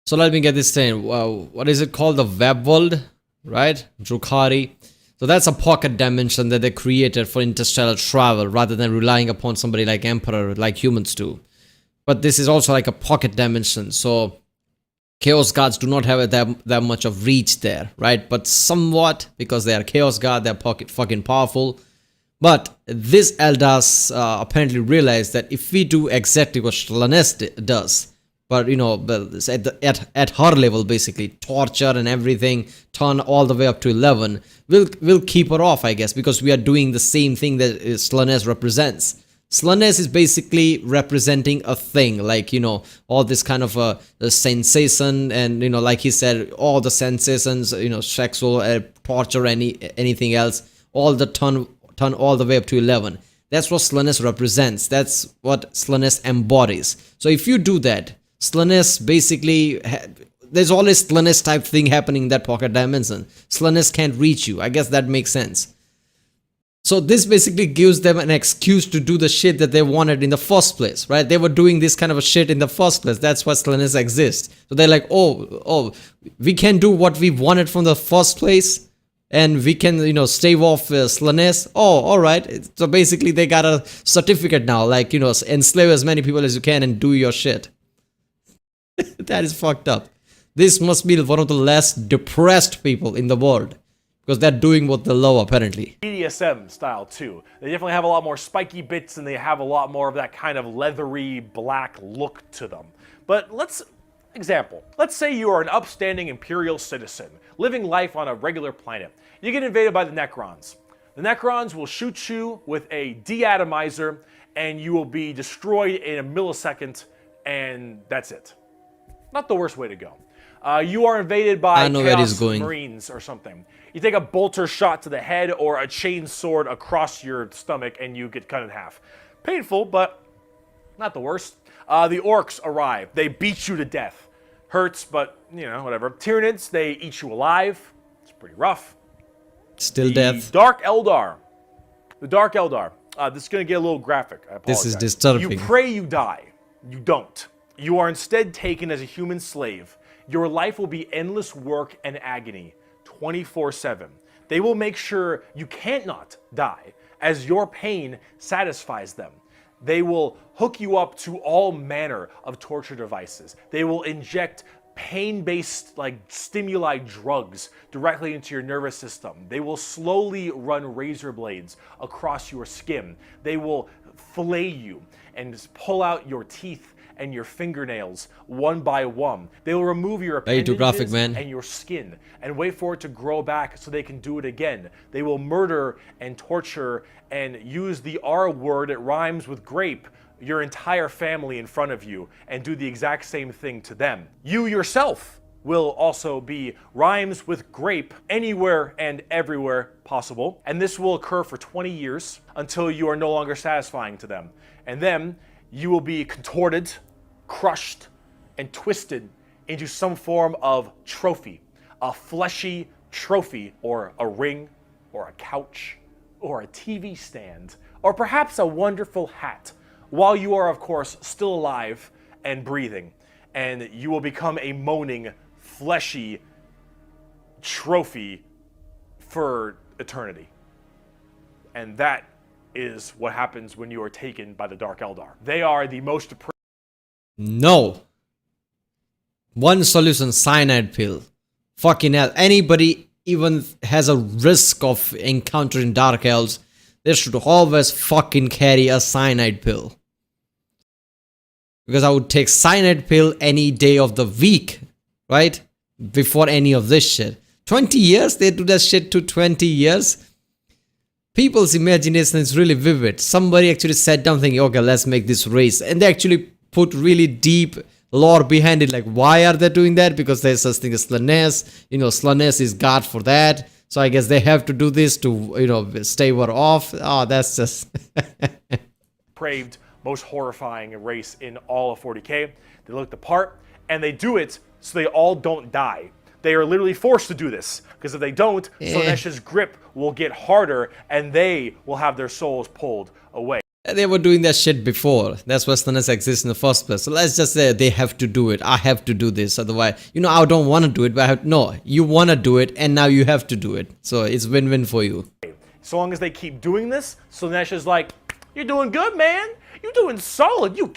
So let me get this thing. What is it called? The web world, right? Drukhari. So that's a pocket dimension that they created for interstellar travel rather than relying upon somebody like Emperor, like humans do. But this is also like a pocket dimension. So Chaos Guards do not have that much of reach there, right? But somewhat, because they are Chaos Guard, they're fucking powerful. But this Eldars apparently realized that if we do exactly what Slinesh does, but you know, at her level, basically torture and everything, turn all the way up to 11, we'll keep her off, I guess, because we are doing the same thing that Slinesh represents. Slinesh is basically representing a thing, like, you know, all this kind of a sensation, and you know, like he said, all the sensations, you know, sexual, torture, anything else, all the turn all the way up to 11. That's what Slinesh represents. That's what Slinesh embodies. So if you do that, Slinesh basically, there's always Slinesh type thing happening in that pocket dimension. Slinesh can't reach you. I guess that makes sense. So this basically gives them an excuse to do the shit that they wanted in the first place, right? They were doing this kind of a shit in the first place. That's why Slinesh exists. So they're like, oh, we can do what we wanted from the first place, and we can, you know, stave off Slinesh. Oh, all right. So basically they got a certificate now, like, you know, enslave as many people as you can and do your shit. That is fucked up. This must be one of the less depressed people in the world, because they're doing what they love, apparently. BDSM style too. They definitely have a lot more spiky bits, and they have a lot more of that kind of leathery black look to them. But let's say you are an upstanding Imperial citizen, living life on a regular planet. You get invaded by the Necrons. The Necrons will shoot you with a deatomizer, and you will be destroyed in a millisecond, and that's it. Not the worst way to go. You are invaded by Chaos Marines or something. You take a bolter shot to the head or a chain sword across your stomach, and you get cut in half. Painful, but not the worst. The Orcs arrive. They beat you to death. Hurts, but, you know, whatever. Tyranids, they eat you alive. It's pretty rough. Still death. Dark Eldar. The Dark Eldar. This is going to get a little graphic. I apologize. This is disturbing. You pray you die. You don't. You are instead taken as a human slave. Your life will be endless work and agony, 24/7. They will make sure you can't not die, as your pain satisfies them. They will hook you up to all manner of torture devices. They will inject pain-based, like, stimuli drugs directly into your nervous system. They will slowly run razor blades across your skin. They will fillet you and pull out your teeth and your fingernails one by one. They will remove your appendages and your skin and wait for it to grow back so they can do it again. They will murder and torture and use the R word, it rhymes with grape, your entire family in front of you, and do the exact same thing to them. You yourself will also be rhymes with grape anywhere and everywhere possible, and this will occur for 20 years until you are no longer satisfying to them. And then you will be contorted, crushed, and twisted into some form of trophy, a fleshy trophy, or a ring, or a couch, or a TV stand, or perhaps a wonderful hat, while you are, of course, still alive and breathing, and you will become a moaning, fleshy trophy for eternity. And that is what happens when you are taken by the Dark Eldar. They are the most depraved. No. One solution, cyanide pill. Fucking hell. Anybody even has a risk of encountering Dark Elves, they should always fucking carry a cyanide pill. Because I would take cyanide pill any day of the week, right? Before any of this shit. 20 years? They do that shit to 20 years? People's imagination is really vivid. Somebody actually sat down thinking, okay, let's make this race. And they actually put really deep lore behind it. Like, why are they doing that? Because there's such thing as Slinesh. You know, Slinesh is God for that. So I guess they have to do this to, you know, stave her off. Oh, that's just... depraved, most horrifying race in all of 40k. They look the part, and they do it so they all don't die. They are literally forced to do this, because if they don't, Slinesh's grip will get harder, and they will have their souls pulled away. They were doing that shit before. That's why Slinesh exists in the first place. So let's just say they have to do it. I have to do this. Otherwise, you know, I don't want to do it, but I have... No, you want to do it, and now you have to do it. So it's win-win for you. So long as they keep doing this, Slinesh is like, you're doing good, man. You're doing solid. You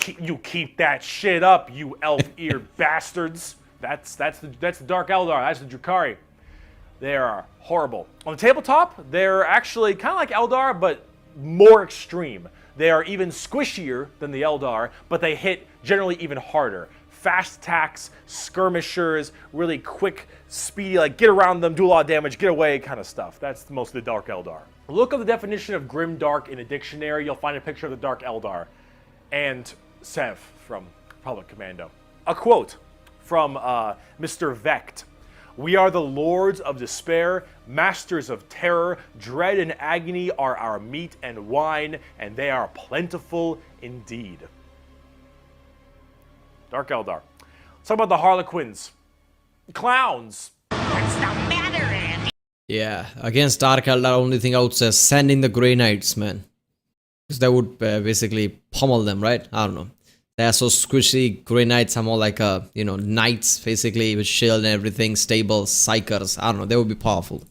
keep that shit up, you elf-eared bastards. That's the Dark Eldar. That's the Drukhari. They are horrible. On the tabletop, they're actually kind of like Eldar, but more extreme. They are even squishier than the Eldar, but they hit generally even harder. Fast attacks, skirmishers, really quick, speedy, like get around them, do a lot of damage, get away kind of stuff. That's most of the Dark Eldar. Look up the definition of grim dark in a dictionary. You'll find a picture of the Dark Eldar and Sev from Republic Commando. A quote from Mr. Vecht. We are the lords of despair, masters of terror. Dread and agony are our meat and wine, and they are plentiful indeed. Dark Eldar. Let's talk about the Harlequins. Clowns. What's the matter, Andy? Yeah, against Dark Eldar, only thing I would say is send in the Grey Knights, man. Because that would basically pummel them, right? I don't know. They are so squishy. Grey Knights are more like you know, knights basically with shield and everything, stable, psychers. I don't know, they would be powerful.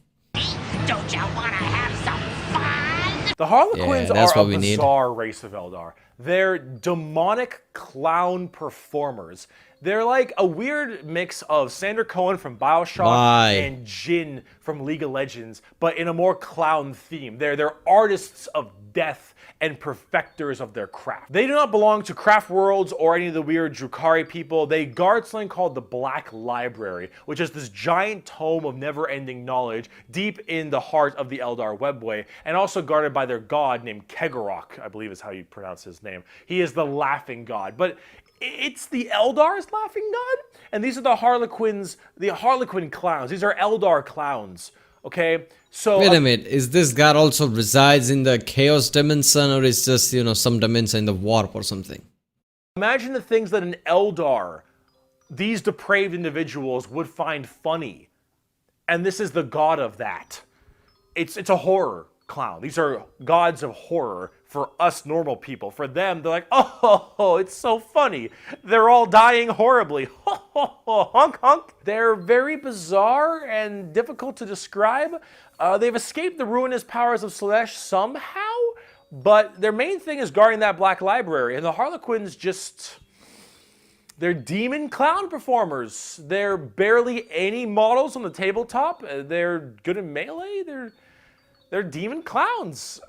Don't you want to have some fun? The Harlequins that's are what a we need. bizarre race of Eldar. They're demonic clown performers. They're like a weird mix of Sander Cohen from BioShock and Jin from League of Legends, but in a more clown theme. They're artists of death and perfecters of their craft. They do not belong to Craft Worlds or any of the weird Drukhari people. They guard something called the Black Library, which is this giant tome of never-ending knowledge deep in the heart of the Eldar webway, and also guarded by their god named Kegorok, I believe is how you pronounce his name. He is the laughing god, but it's the Eldar's laughing god, and these are the Harlequins, the Harlequin clowns. These are Eldar clowns. Okay, so wait a minute, is this god also resides in the chaos dimension, or is just, you know, some dimension in the warp or something? Imagine the things that an Eldar, these depraved individuals, would find funny, and this is the god of that. It's a horror clown. These are gods of horror for us normal people. For them, they're like, oh, it's so funny. They're all dying horribly. Honk, honk. They're very bizarre and difficult to describe. They've escaped the ruinous powers of Slinesh somehow, but their main thing is guarding that Black Library. And the Harlequins they're demon clown performers. They're barely any models on the tabletop. They're good in melee. They're demon clowns.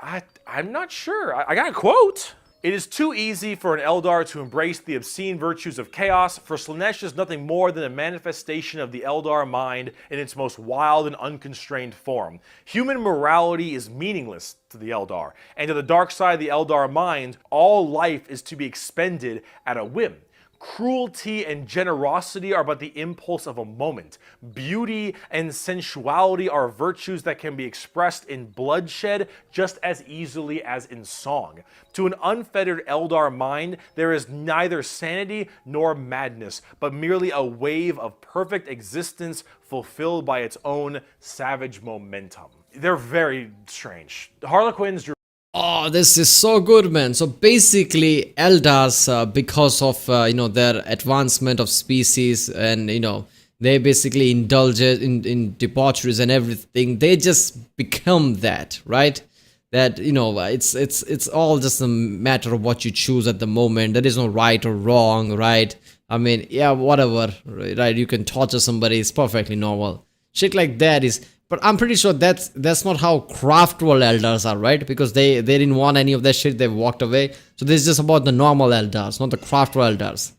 I'm not sure. I got a quote. It is too easy for an Eldar to embrace the obscene virtues of chaos, for Slinesh is nothing more than a manifestation of the Eldar mind in its most wild and unconstrained form. Human morality is meaningless to the Eldar, and to the dark side of the Eldar mind, all life is to be expended at a whim. Cruelty and generosity are but the impulse of a moment. Beauty and sensuality are virtues that can be expressed in bloodshed just as easily as in song. To an unfettered Eldar mind, there is neither sanity nor madness, but merely a wave of perfect existence fulfilled by its own savage momentum. They're very strange. The Harlequins... Oh, this is so good, man. So basically, Eldars, because of, you know, their advancement of species and, you know, they basically indulge in debaucheries and everything, they just become that, right? That, you know, it's all just a matter of what you choose at the moment. There is no right or wrong, right? I mean, yeah, whatever, right? You can torture somebody, it's perfectly normal. Shit like that is... But I'm pretty sure that's not how Craft World Eldars are, right? Because they didn't want any of that shit, they walked away. So this is just about the normal Eldars, not the Craft World Eldars.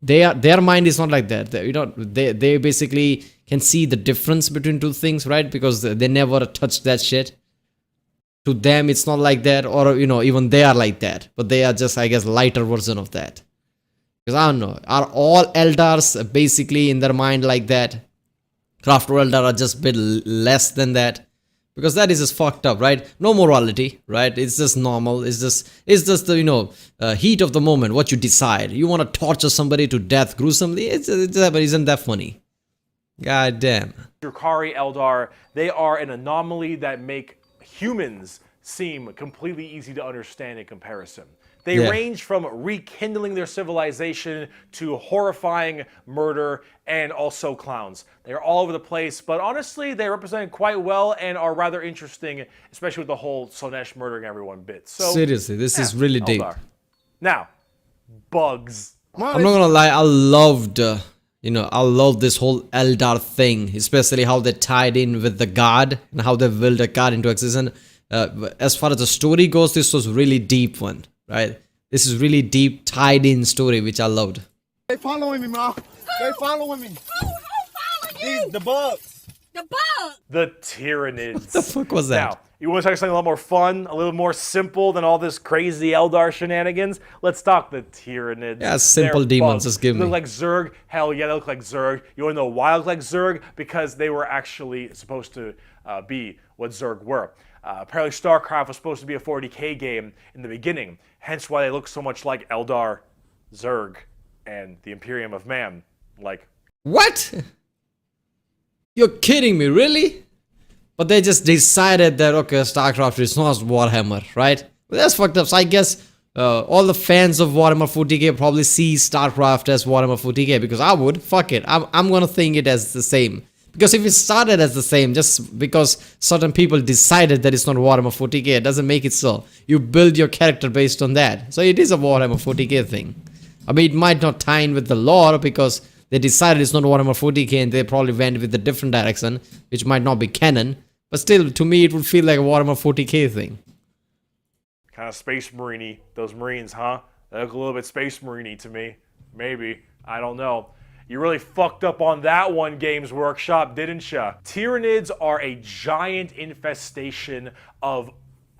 Their mind is not like that. They basically can see the difference between two things, right? Because they never touched that shit. To them, it's not like that, or, you know, even they are like that. But they are just, I guess, lighter version of that. Because I don't know, are all Eldars basically in their mind like that? Crafter Eldar are just a bit less than that. Because that is just fucked up, right? No morality, right? It's just normal. It's just the, heat of the moment, what you decide. You want to torture somebody to death gruesomely? But isn't that funny? God damn. Drukhari Eldar, they are an anomaly that make humans seem completely easy to understand in comparison. They range from rekindling their civilization to horrifying murder and also clowns. They're all over the place, but honestly, they represent quite well and are rather interesting, especially with the whole Slinesh murdering everyone bit. So seriously, this is really deep. Eldar. Now, bugs. I'm not gonna lie, I loved, I love this whole Eldar thing, especially how they tied in with the god and how they willed a god into existence. As far as the story goes, this was really deep one. Right? This is really deep, tied-in story, which I loved. They following me, Ma. They following me. The bugs. The bug! The Tyranids. What the fuck was that? Now, you want to talk something a lot more fun, a little more simple than all this crazy Eldar shenanigans? Let's talk the Tyranids. Yeah, simple They're demons, bugs. just give They me. look like Zerg. Hell yeah, they look like Zerg. You want to know why they look like Zerg? Because they were actually supposed to be what Zerg were. Apparently StarCraft was supposed to be a 40k game in the beginning, hence why they look so much like Eldar, Zerg, and the Imperium of Man. Like, what? You're kidding me, really? But they just decided that, okay, StarCraft is not Warhammer, right? Well, that's fucked up. So I guess all the fans of Warhammer 40k probably see StarCraft as Warhammer 40k, because I would. Fuck it. I'm gonna think it as the same. Because if it started as the same, just because certain people decided that it's not Warhammer 40k, it doesn't make it so. You build your character based on that. So it is a Warhammer 40k thing. I mean, it might not tie in with the lore because they decided it's not Warhammer 40k and they probably went with a different direction, which might not be canon. But still, to me, it would feel like a Warhammer 40k thing. kind of Space Marine-y. Those Marines, huh? They look a little bit Space Marine-y to me. Maybe. I don't know. You really fucked up on that one, Games Workshop, didn't ya? Tyranids are a giant infestation of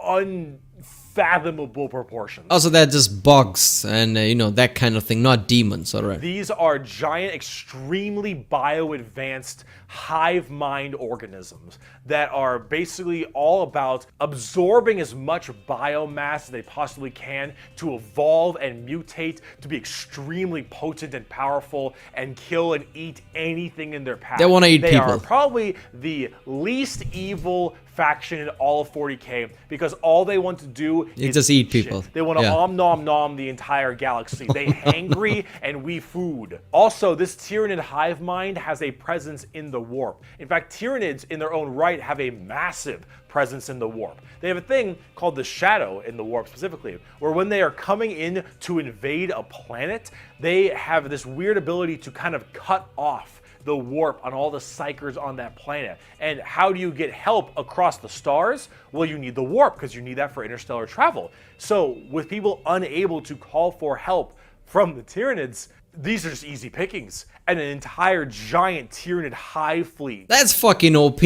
unfathomable proportions. Also, they're just bugs and, that kind of thing, not demons, alright? These are giant, extremely bio-advanced hive mind organisms that are basically all about absorbing as much biomass as they possibly can to evolve and mutate to be extremely potent and powerful and kill and eat anything in their path. They want to eat They people. are probably the least evil faction in all of 40k because all they want to do is just eat shit. people. They want to Yeah. nom nom the entire galaxy. They hangry and we food. Also, this Tyranid hive mind has a presence in the warp. In fact, Tyranids in their own right have a massive presence in the warp. They have a thing called the shadow in the warp specifically, where when they are coming in to invade a planet, they have this weird ability to kind of cut off the warp on all the psychers on that planet. And how do you get help across the stars? Well, you need the warp because you need that for interstellar travel. So with people unable to call for help from the Tyranids, these are just easy pickings. And an entire giant Tyranid hive fleet. That's fucking OP.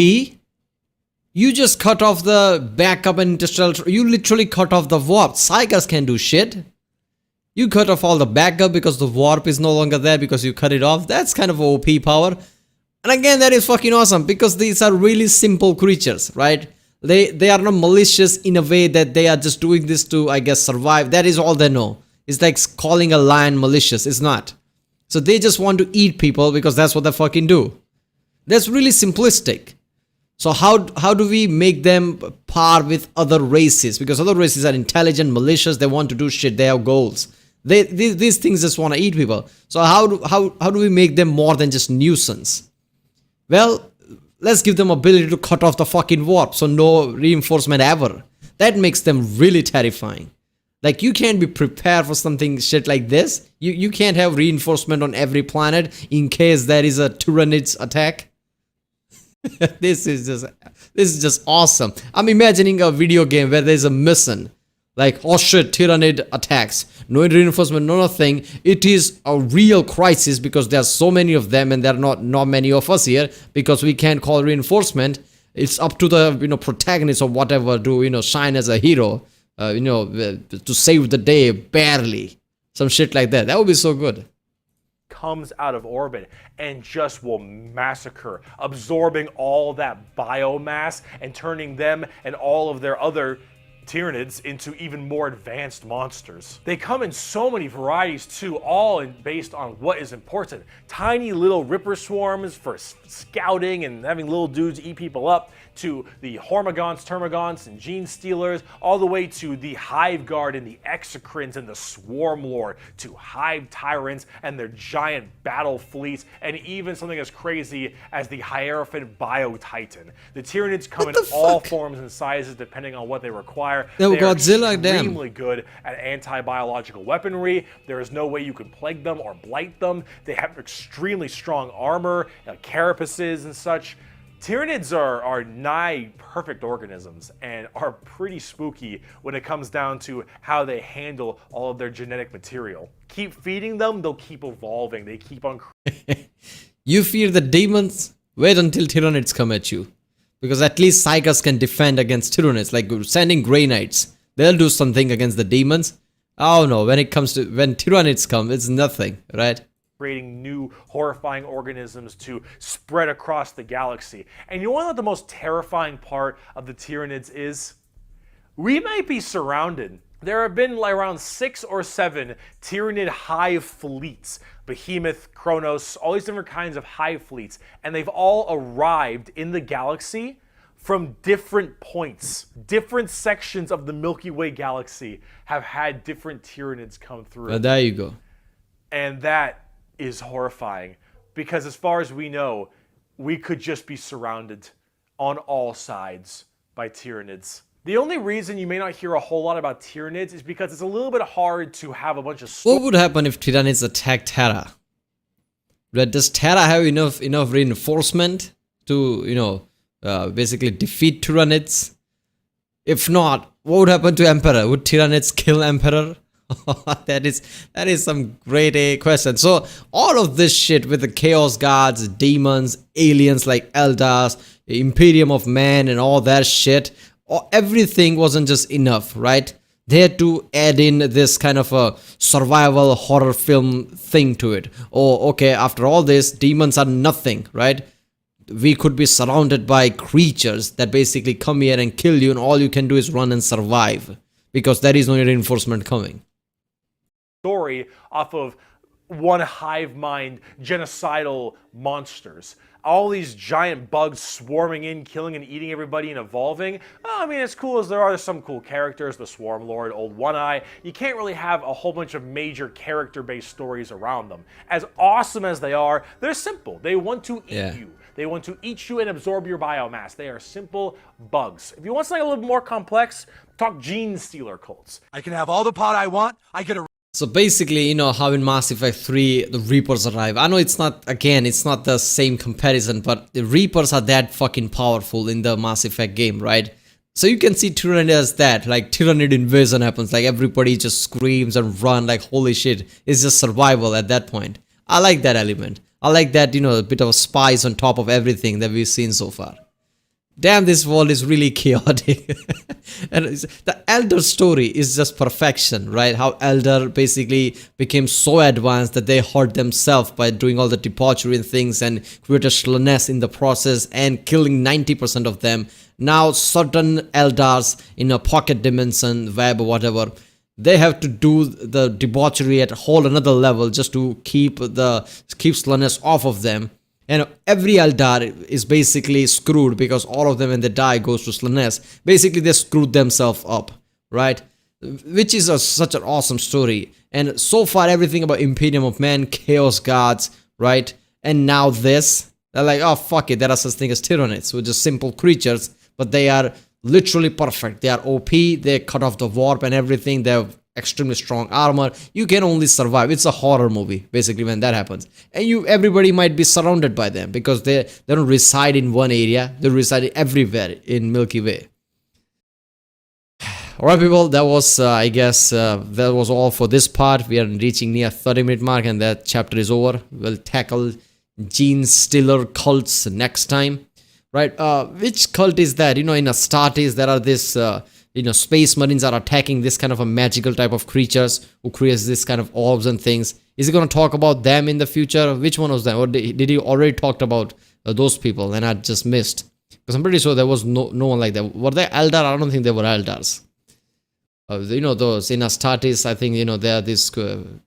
You just cut off the backup and interstellar. You literally cut off the warp. Psychers can do shit. You cut off all the backup because the warp is no longer there because you cut it off. That's kind of OP power. And again, that is fucking awesome because these are really simple creatures, right? They are not malicious in a way that they are just doing this to, I guess, survive. That is all they know. It's like calling a lion malicious. It's not. So they just want to eat people because that's what they fucking do. That's really simplistic. So how do we make them par with other races? Because other races are intelligent, malicious, they want to do shit, they have goals. These things just want to eat people. So how do we make them more than just nuisance? Well, let's give them ability to cut off the fucking warp, so no reinforcement ever. That makes them really terrifying. Like, you can't be prepared for something shit like this. You can't have reinforcement on every planet in case there is a Tyranids attack. This is just awesome. I'm imagining a video game where there's a mission. Like, oh shit, Tyranid attacks. No reinforcement, no nothing. It is a real crisis because there's so many of them and there are not many of us here because we can't call reinforcement. It's up to the protagonist or whatever to shine as a hero. To save the day barely. Some shit like that. That would be so good. comes out of orbit and just will massacre, absorbing all that biomass and turning them and all of their other Tyranids into even more advanced monsters. They come in so many varieties too, all based on what is important. Tiny little ripper swarms for scouting and having little dudes eat people up, to the Hormagaunts, Termagants, and Gene Stealers, all the way to the Hive Guard and the Exocrines and the Swarm Lord, to Hive Tyrants and their giant battle fleets, and even something as crazy as the Hierophant Bio Titan. The Tyranids come in all forms and sizes depending on what they require. No, they Godzilla, are extremely good at anti-biological weaponry. There is no way you can plague them or blight them. They have extremely strong armor, carapaces and such. Tyranids are nigh perfect organisms and are pretty spooky when it comes down to how they handle all of their genetic material. Keep feeding them, they'll keep evolving. They keep on... You fear the demons? Wait until Tyranids come at you. Because at least Psychers can defend against Tyranids, like sending Grey Knights. They'll do something against the demons. Oh no, when Tyranids come, it's nothing, right? Creating new horrifying organisms to spread across the galaxy. And you want to know what the most terrifying part of the Tyranids is? We might be surrounded. There have been around 6 or 7 Tyranid hive fleets. Behemoth, Kronos, all these different kinds of hive fleets. And they've all arrived in the galaxy from different points. Different sections of the Milky Way galaxy have had different Tyranids come through. There you go. And that is horrifying, because as far as we know, we could just be surrounded on all sides by Tyranids. The only reason you may not hear a whole lot about Tyranids is because it's a little bit hard to have a bunch of... What would happen if Tyranids attack Terra? Does Terra have enough reinforcement to, basically defeat Tyranids? If not, what would happen to Emperor? Would Tyranids kill Emperor? that is some great question. So all of this shit with the Chaos Guards, demons, aliens like Eldars, Imperium of Man and all that shit, everything wasn't just enough, right? They had to add in this kind of a survival horror film thing to it. Oh, okay, after all this, demons are nothing, right? We could be surrounded by creatures that basically come here and kill you, and all you can do is run and survive because there is no reinforcement coming. Story off of one hive mind genocidal monsters. All these giant bugs swarming in, killing and eating everybody and evolving. Well, I mean, as cool as there are some cool characters, the Swarm Lord, Old One Eye, you can't really have a whole bunch of major character-based stories around them. As awesome as they are, they're simple. They want to eat you. They want to eat you and absorb your biomass. They are simple bugs. If you want something a little bit more complex, talk Gene Stealer cults. I can have all the pot I want. I get a... So basically, how in Mass Effect 3, the Reapers arrive. I know it's not the same comparison, but the Reapers are that fucking powerful in the Mass Effect game, right? So you can see Tyranid as that, like Tyranid invasion happens, like everybody just screams and run, like holy shit, it's just survival at that point. I like that element. I like that, a bit of a spice on top of everything that we've seen so far. Damn, this world is really chaotic. And the Eldar story is just perfection, right? How Eldar basically became so advanced that they hurt themselves by doing all the debauchery and things and created Slinesh in the process and killing 90% of them. Now certain Eldars in a pocket dimension, web or whatever, they have to do the debauchery at a whole another level just to keep Slinesh off of them. And every Eldar is basically screwed because all of them when they die goes to Slinesh. Basically they screwed themselves up, right? Which is such an awesome story. And so far everything about Imperium of Man, Chaos Guards, right? And now this, they're like, oh fuck it, there are such things as Tyranids, which are simple creatures, but they are literally perfect. They are OP, they cut off the warp and everything, they have extremely strong armor. You can only survive. It's a horror movie basically when that happens, and everybody might be surrounded by them because they don't reside in one area, they reside everywhere in Milky Way. Alright people, that was I guess that was all for this part. We are reaching near 30-minute mark and that chapter is over. We'll tackle Gene Stealer cults next time, right? Which cult is that? In Astartes there are this space marines are attacking this kind of a magical type of creatures who creates this kind of orbs and things. Is he going to talk about them in the future? Which one was them? Or did he already talked about those people and I just missed? Because I'm pretty sure there was no one like that. Were they Eldar? I don't think they were Eldars. Those in Astartes, I think, they are these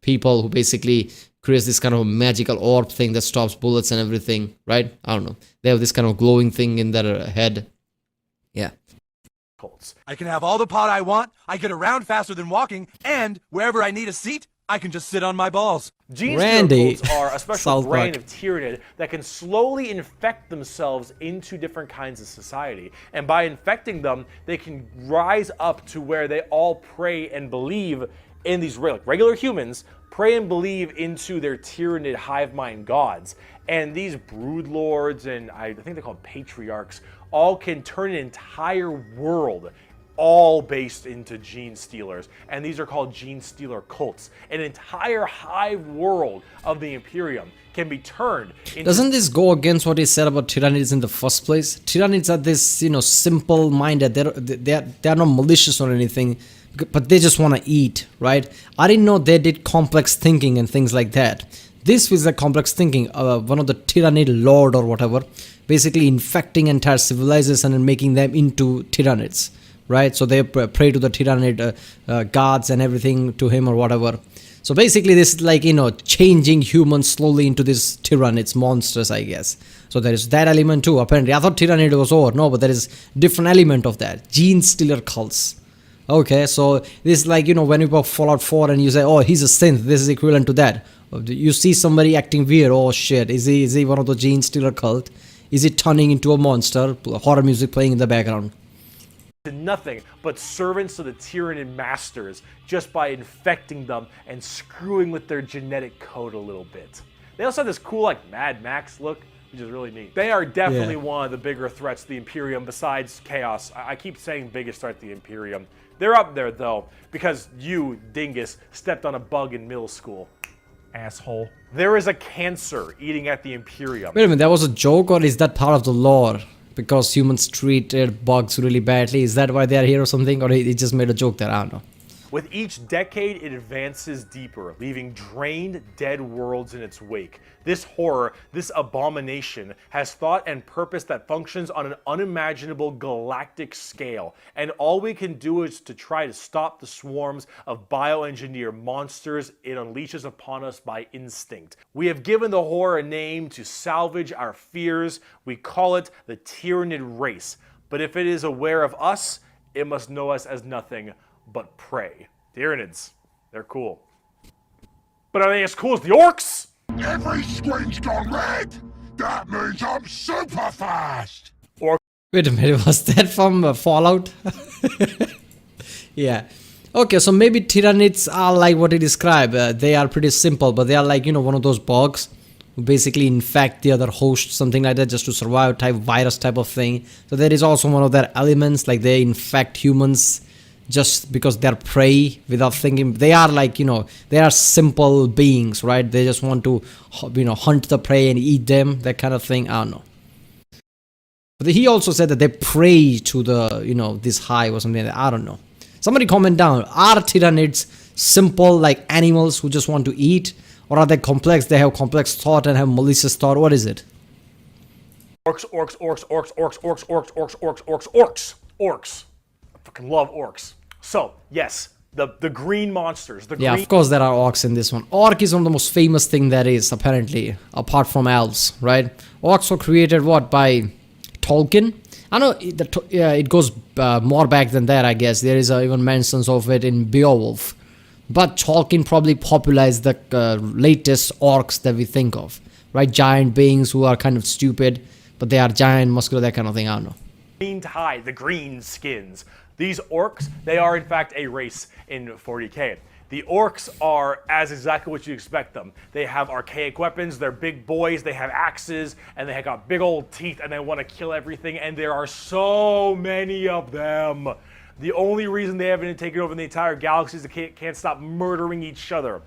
people who basically creates this kind of magical orb thing that stops bullets and everything, right? I don't know. They have this kind of glowing thing in their head. Yeah. I can have all the pot I want, I get around faster than walking, and wherever I need a seat, I can just sit on my balls. Gene-stealer cults are a special South brand Park. of Tyranid that can slowly infect themselves into different kinds of society. And by infecting them, they can rise up to where they all pray and believe in these regular humans, pray and believe into their Tyranid hive mind gods. And these brood lords and I think they're called patriarchs all can turn an entire world all based into gene stealers, and these are called gene stealer cults. An entire hive world of the Imperium can be turned into... Doesn't this go against what he said about Tyranids in the first place? Tyranids are this, simple-minded. They're not malicious or anything, but they just want to eat, right? I didn't know they did complex thinking and things like that. This was a complex thinking. One of the Tyranid lord or whatever, basically infecting entire civilization and making them into Tyranids. Right, so they pray to the Tyranid gods and everything to him or whatever. So basically, this is like changing humans slowly into these Tyranids monsters, I guess. So there is that element too. Apparently, I thought Tyranid was over. No, but there is different element of that. Gene stealer cults. Okay, so this is like when you go Fallout 4 and you say, oh, he's a synth. This is equivalent to that. You see somebody acting weird. Oh shit, is he one of the gene stealer cult? Is he turning into a monster? Horror music playing in the background. Nothing but servants to the Tyranid masters just by infecting them and screwing with their genetic code a little bit. They also have this cool Mad Max look, which is really neat. They are definitely one of the bigger threats to the Imperium besides Chaos. I keep saying biggest threat to the Imperium. They're up there though, because you, dingus, stepped on a bug in middle school. Asshole. There is a cancer eating at the Imperium. Wait a minute, that was a joke or is that part of the lore? Because humans treated bugs really badly. Is that why they are here or something? Or he just made a joke there? I don't know. With each decade, it advances deeper, leaving drained, dead worlds in its wake. This horror, this abomination, has thought and purpose that functions on an unimaginable galactic scale. And all we can do is to try to stop the swarms of bioengineered monsters it unleashes upon us by instinct. We have given the horror a name to salvage our fears. We call it the Tyranid race. But if it is aware of us, it must know us as nothing but prey. Tyranids, they're cool. But are they as cool as the Orcs? Every screen's gone red! That means I'm super fast! Wait a minute, was that from Fallout? Yeah. Okay, so maybe Tyranids are like what he described. They are pretty simple, but they are like, one of those bugs who basically infect the other host, something like that, just to survive, type virus type of thing. So there is also one of their elements, like they infect humans just because they're prey without thinking. They are like, they are simple beings, right? They just want to, hunt the prey and eat them, that kind of thing. I don't know. But he also said that they pray to the, this hive or something like that. I don't know. Somebody comment down. Are Tyranids simple like animals who just want to eat? Or are they complex? They have complex thought and have malicious thought. What is it? Orcs, orcs, orcs, orcs, orcs, orcs, orcs, orcs, orcs, orcs, orcs, orcs. I fucking love orcs. So, yes, the green monsters. Yeah, of course there are orcs in this one. Orc is one of the most famous thing there is, apparently, apart from elves, right? Orcs were created, what, by Tolkien? I know it goes more back than that, I guess. There is even mentions of it in Beowulf. But Tolkien probably popularized the latest orcs that we think of, right? Giant beings who are kind of stupid, but they are giant, muscular, that kind of thing. I don't know. Green tide, the green skins. These orcs, they are in fact a race in 40k. The orcs are as exactly what you expect them. They have archaic weapons, they're big boys, they have axes, and they have got big old teeth, and they want to kill everything, and there are so many of them. The only reason they haven't taken over the entire galaxy is they can't stop murdering each other.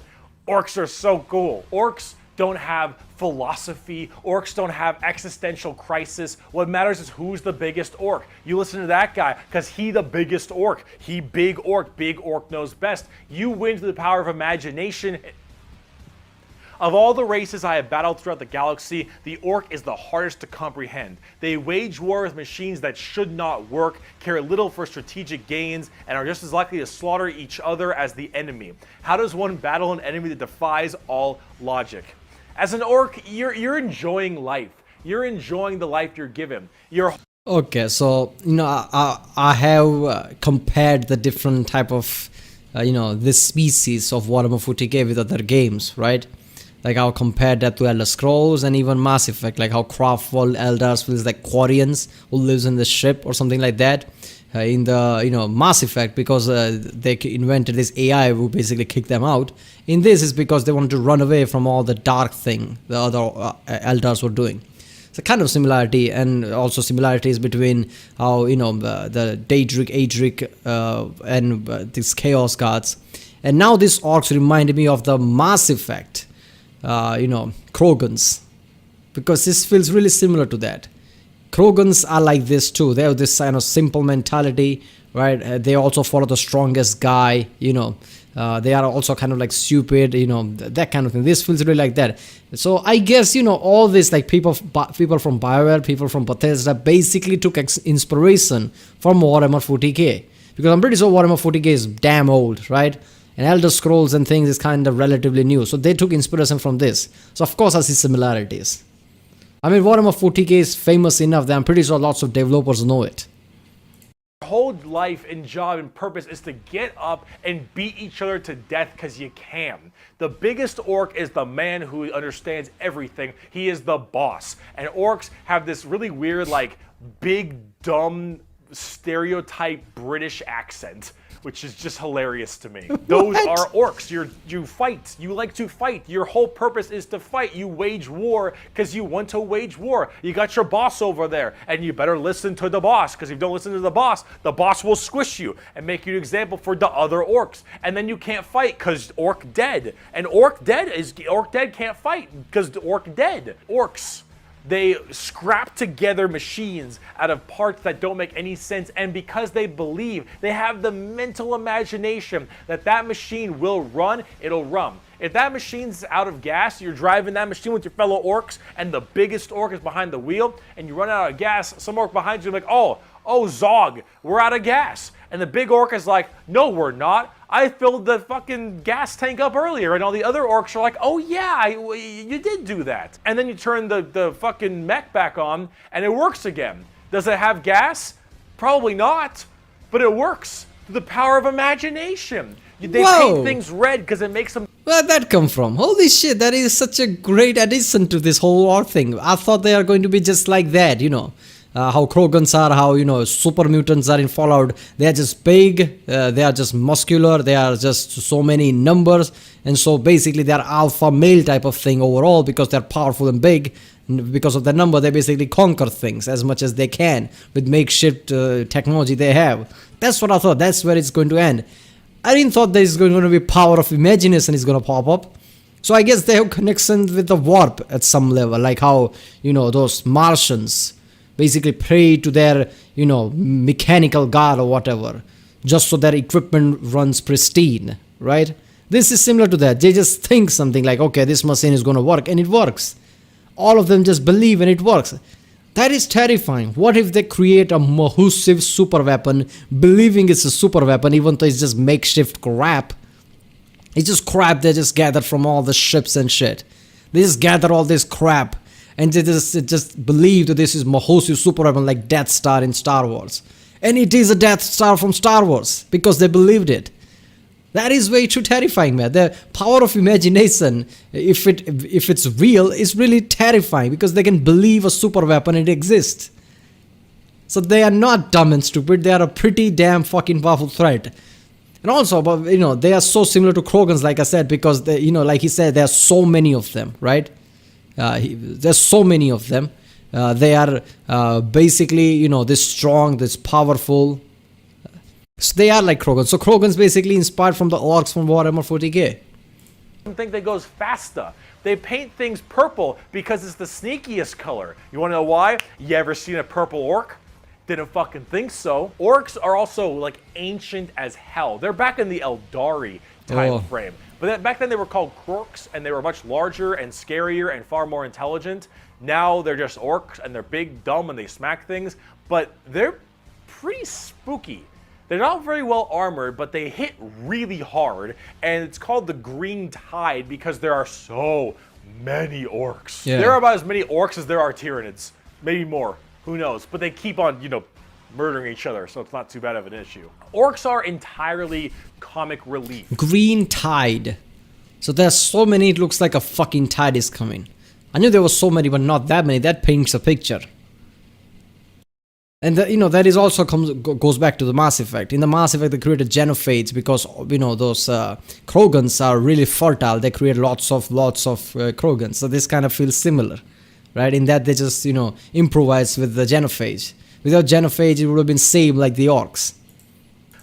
Orcs are so cool. Orcs, don't have philosophy. Orcs don't have existential crisis. What matters is who's the biggest orc. You listen to that guy because he the biggest orc. He big orc. Big orc knows best. You win through the power of imagination. Of all the races I have battled throughout the galaxy, the orc is the hardest to comprehend. They wage war with machines that should not work, care little for strategic gains, and are just as likely to slaughter each other as the enemy. How does one battle an enemy that defies all logic? As an orc, you're enjoying life. You're enjoying the life you're given. Okay, so I have compared the different type of this species of Warhammer 40k with other games, right? Like I'll compare that to Elder Scrolls and even Mass Effect, like how Craftworld Eldars feels like Quarians who lives in the ship or something like that. In the Mass Effect, because they invented this AI who basically kicked them out. In this is because they wanted to run away from all the dark thing the other Eldars were doing. It's a kind of similarity, and also similarities between how the Daedric, Adric, and these Chaos Guards. And now these orcs reminded me of the Mass Effect, Krogans, because this feels really similar to that. Krogans are like this too. They have this kind of simple mentality, right? They also follow the strongest guy, they are also kind of like stupid, that kind of thing. This feels really like that. So I guess, all this, like people from BioWare, people from Bethesda basically took inspiration from Warhammer 40k. Because I'm pretty sure Warhammer 40k is damn old, right? And Elder Scrolls and things is kind of relatively new. So they took inspiration from this. So of course I see similarities. I mean, Warhammer 40k is famous enough that I'm pretty sure lots of developers know it. Whole life and job and purpose is to get up and beat each other to death because you can. The biggest orc is the man who understands everything. He is the boss. And orcs have this really weird, like, big, dumb, stereotype British accent, which is just hilarious to me. Those are orcs. You fight. You like to fight. Your whole purpose is to fight. You wage war because you want to wage war. You got your boss over there, and you better listen to the boss, because if you don't listen to the boss will squish you and make you an example for the other orcs. And then you can't fight because orc dead. And orc dead can't fight because orc dead. Orcs, they scrap together machines out of parts that don't make any sense, and because they believe, they have the mental imagination that that machine will run, it'll run. If that machine's out of gas, you're driving that machine with your fellow orcs, and the biggest orc is behind the wheel, and you run out of gas, some orc behind you is like, oh Zog, we're out of gas. And the big orc is like, no, we're not. I filled the fucking gas tank up earlier. And all the other orcs are like, oh yeah, you did do that. And then you turn the fucking mech back on and it works again. Does it have gas? Probably not, but it works through the power of imagination. They paint things red because it makes them... Where'd that come from? Holy shit, that is such a great addition to this whole orc thing. I thought they are going to be just like that, how Krogans are, how super mutants are in Fallout. They are just big, they are just muscular, they are just so many numbers, and so basically they are alpha male type of thing overall, because they're powerful and big. Because of the number, they basically conquer things as much as they can with makeshift technology they have. That's what I thought. That's where it's going to end. I didn't thought there is going to be power of imagination is going to pop up. So I guess they have connections with the warp at some level, like how those Martians basically pray to their, mechanical god or whatever, just so their equipment runs pristine, right? This is similar to that. They just think something like, okay, this machine is going to work, and it works. All of them just believe and it works. That is terrifying. What if they create a massive super weapon, believing it's a super weapon, even though it's just makeshift crap? It's just crap they just gathered from all the ships and shit. They just gather all this crap. And they just believe that this is Mahosu super weapon like Death Star in Star Wars. And it is a Death Star from Star Wars, because they believed it. That is way too terrifying, man. The power of imagination, if it's real, is really terrifying, because they can believe a super weapon and it exists. So they are not dumb and stupid, they are a pretty damn fucking powerful threat. And also, they are so similar to Krogans, like I said, because they, like he said, there are so many of them, right? There's so many of them. They are basically, this strong, this powerful. So they are like Krogans. So Krogans basically inspired from the orcs from Warhammer 40k. Think that goes faster. They paint things purple because it's the sneakiest color. You want to know why? You ever seen a purple orc? Didn't fucking think so. Orcs are also like ancient as hell. They're back in the Eldari time frame. But back then they were called Orcs, and they were much larger and scarier and far more intelligent. Now they're just orcs, and they're big, dumb, and they smack things. But they're pretty spooky. They're not very well armored, but they hit really hard, and it's called the Green Tide because there are so many orcs. Yeah. There are about as many orcs as there are Tyranids, maybe more. Who knows? But they keep on, murdering each other, so it's not too bad of an issue. Orcs are entirely comic relief. Green Tide. So there's so many, it looks like a fucking tide is coming. I knew there were so many, but not that many. That paints a picture. And that is also goes back to the Mass Effect. In the Mass Effect, they created genophages because those Krogans are really fertile. They create lots of Krogans. So this kind of feels similar, right? In that they just improvise with the genophage. Without genophage, it would have been same like the orcs.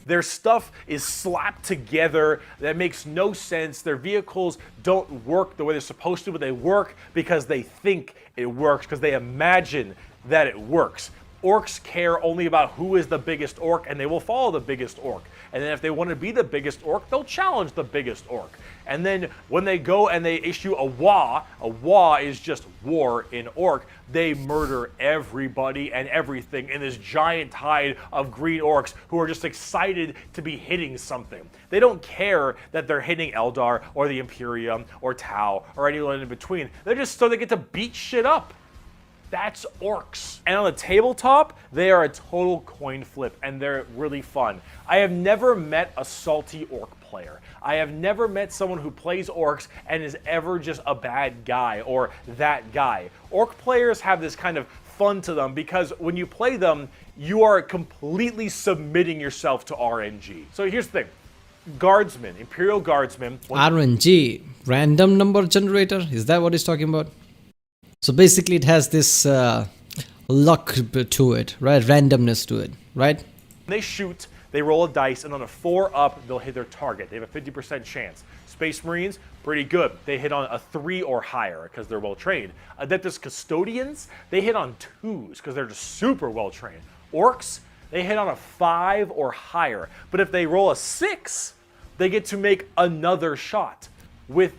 Their stuff is slapped together. That makes no sense. Their vehicles don't work the way they're supposed to, but they work because they think it works, because they imagine that it works. Orcs care only about who is the biggest orc, and they will follow the biggest orc. And then if they want to be the biggest orc, they'll challenge the biggest orc. And then when they go and they issue a WA is just war in orc, they murder everybody and everything in this giant tide of green orcs who are just excited to be hitting something. They don't care that they're hitting Eldar or the Imperium or Tau or anyone in between. They're just so they get to beat shit up. That's orcs. And on the tabletop, they are a total coin flip, and they're really fun. I have never met a salty orc player. I have never met someone who plays orcs and is ever just a bad guy or that guy. Orc players have this kind of fun to them because when you play them, you are completely submitting yourself to RNG. So here's the thing. Guardsmen, Imperial Guardsmen. RNG, random number generator? Is that what he's talking about? So basically it has this luck to it, right? Randomness to it, right? When they shoot, they roll a dice, and on a 4 up, they'll hit their target. They have a 50% chance. Space Marines, pretty good. They hit on a 3 or higher because they're well trained. Adeptus Custodians, they hit on 2s because they're just super well trained. Orcs, they hit on a 5 or higher. But if they roll a 6, they get to make another shot with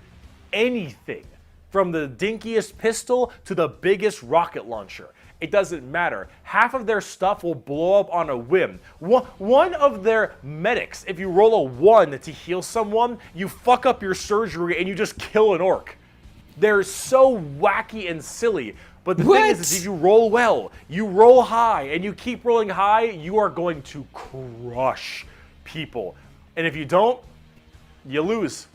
anything. From the dinkiest pistol to the biggest rocket launcher. It doesn't matter. Half of their stuff will blow up on a whim. One of their medics, if you roll a 1 to heal someone, you fuck up your surgery and you just kill an orc. They're so wacky and silly. But the thing is if you roll well, you roll high, and you keep rolling high, you are going to crush people. And if you don't, you lose.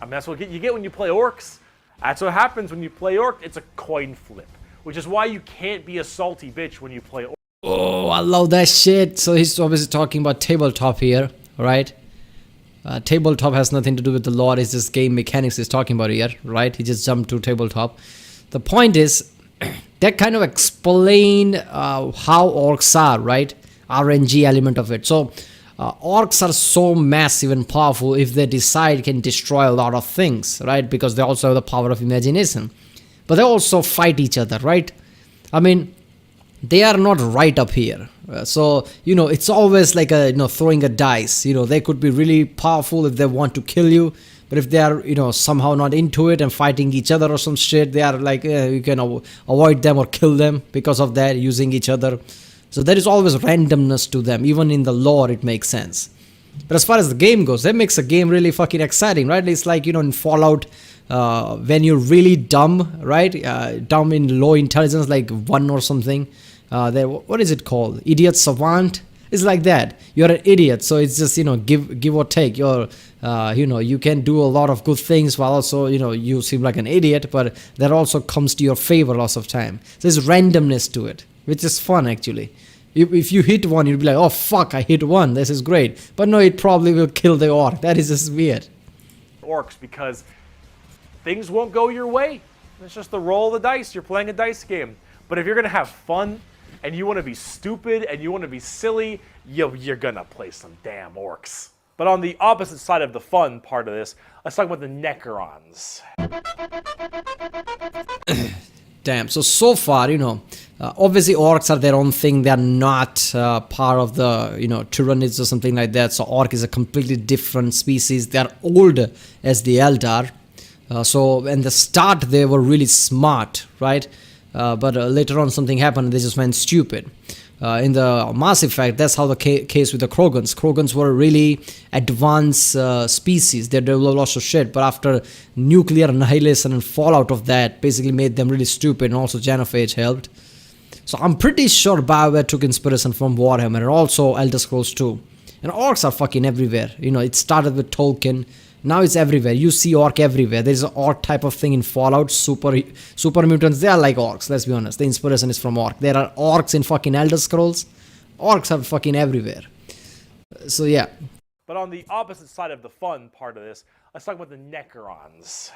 I mean, that's what you get when you play orcs. That's what happens when you play orc. It's a coin flip, which is why you can't be a salty bitch when you play orc. Oh, I love that shit. So he's obviously talking about tabletop here, right? Tabletop has nothing to do with the lore. It's just game mechanics he's talking about here, right? He just jumped to tabletop. The point is, that kind of explain how orcs are, right? RNG element of it. So orcs are so massive and powerful, if they decide, can destroy a lot of things, right? Because they also have the power of imagination. But they also fight each other, right? I mean, they are not right up here. So, it's always like throwing a dice. They could be really powerful if they want to kill you. But if they are, somehow not into it and fighting each other or some shit, they are like, you can avoid them or kill them because of that, using each other. So there is always randomness to them. Even in the lore, it makes sense. But as far as the game goes, that makes a game really fucking exciting, right? It's like, in Fallout, when you're really dumb, right? Dumb in low intelligence, like 1 or something. What is it called? Idiot savant? It's like that. You're an idiot. So it's just, give or take. You're, you can do a lot of good things while also, you seem like an idiot. But that also comes to your favor lots of time. So there's randomness to it, which is fun actually. If you hit one, you'll be like, oh fuck, I hit 1, this is great. But no, it probably will kill the orc. That is just weird. Orcs, because things won't go your way. It's just the roll of the dice. You're playing a dice game. But if you're going to have fun, and you want to be stupid, and you want to be silly, you're going to play some damn orcs. But on the opposite side of the fun part of this, let's talk about the Necrons. Damn. So far, obviously orcs are their own thing. They're not part of the, Tyranids or something like that. So orc is a completely different species. They're old as the Eldar. So in the start, they were really smart, right? But later on, something happened. They just went stupid. In the Mass Effect, that's how the case with the Krogans. Krogans were really advanced species. They developed lots of shit, but after nuclear annihilation and fallout of that, basically made them really stupid, and also Genophage helped. So I'm pretty sure BioWare took inspiration from Warhammer and also Elder Scrolls 2. And orcs are fucking everywhere. It started with Tolkien. Now it's everywhere. You see orc everywhere. There's an orc type of thing in Fallout. Super mutants, they are like orcs, let's be honest. The inspiration is from orc. There are orcs in fucking Elder Scrolls. Orcs are fucking everywhere. So yeah. But on the opposite side of the fun part of this, let's talk about the Necrons.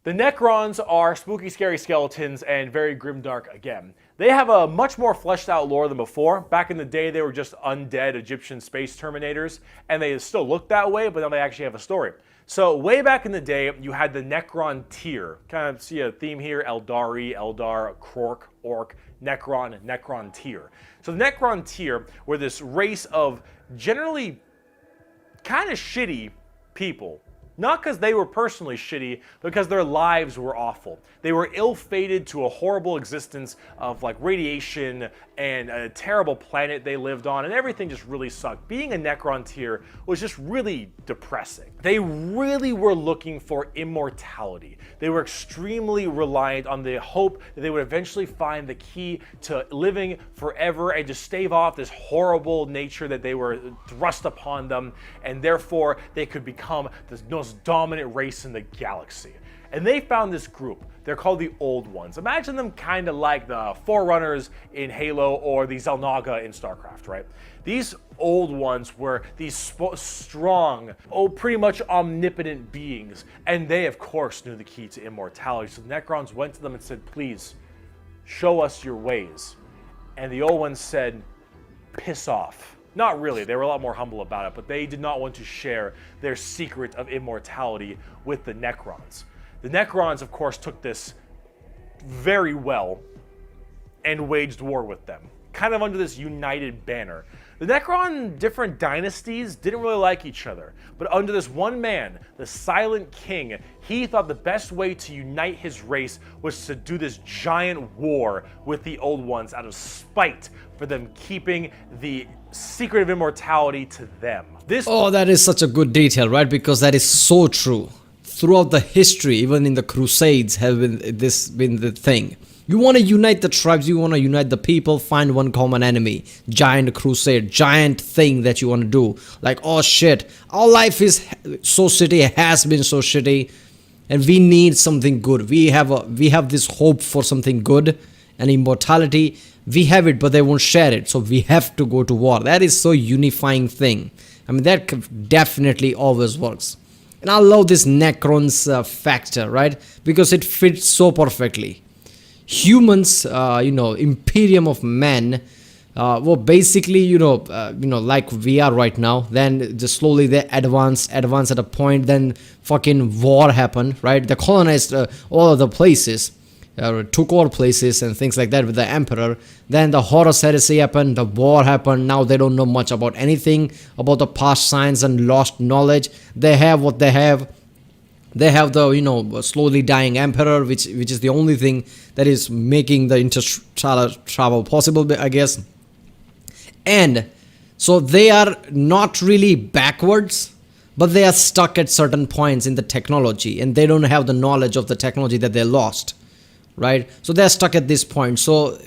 The Necrons are spooky, scary skeletons and very grimdark again. They have a much more fleshed out lore than before. Back in the day, they were just undead Egyptian space terminators, and they still look that way, but now they actually have a story. So way back in the day, you had the Necron tier. Kind of see a theme here: Eldari, Eldar, Krork, Orc, Necron, Necron tier. So the Necron tier were this race of generally kind of shitty people. Not because they were personally shitty, because their lives were awful. They were ill-fated to a horrible existence of like radiation and a terrible planet they lived on, and everything just really sucked. Being a Necron tier was just really depressing. They really were looking for immortality. They were extremely reliant on the hope that they would eventually find the key to living forever and just stave off this horrible nature that they were thrust upon them, and therefore they could become the most dominant race in the galaxy. And they found this group. They're called the Old Ones. Imagine them kind of like the Forerunners in Halo or the Xel'Naga in StarCraft, right? These Old Ones were these strong, pretty much omnipotent beings, and they, of course, knew the key to immortality. So the Necrons went to them and said, please, show us your ways. And the Old Ones said, piss off. Not really, they were a lot more humble about it, but they did not want to share their secret of immortality with the Necrons. The Necrons, of course, took this very well and waged war with them, kind of under this united banner. The Necron different dynasties didn't really like each other, but under this one man, the Silent King, he thought the best way to unite his race was to do this giant war with the Old Ones out of spite for them keeping the secret of immortality to them. That is such a good detail, right? Because that is so true. Throughout the history, even in the Crusades, have been the thing. You want to unite the tribes, you want to unite the people, find one common enemy. Giant crusade, giant thing that you want to do. Like, oh shit, our life is so shitty, has been so shitty, and we need something good. We have this hope for something good and immortality. We have it, but they won't share it, so we have to go to war. That is so unifying thing. I mean, that definitely always works. And I love this Necrons factor, right? Because it fits so perfectly. Humans, Imperium of Men, were basically, like we are right now. Then just slowly they advance at a point. Then fucking war happened, right? They colonized all of the places, took over places and things like that with the Emperor. Then the Horus Heresy happened, the war happened. Now they don't know much about anything, about the past science and lost knowledge. They have what they have. They have the, slowly dying Emperor, which is the only thing that is making the interstellar travel possible, I guess. And so they are not really backwards, but they are stuck at certain points in the technology, and they don't have the knowledge of the technology that they lost, right? So they're stuck at this point. So,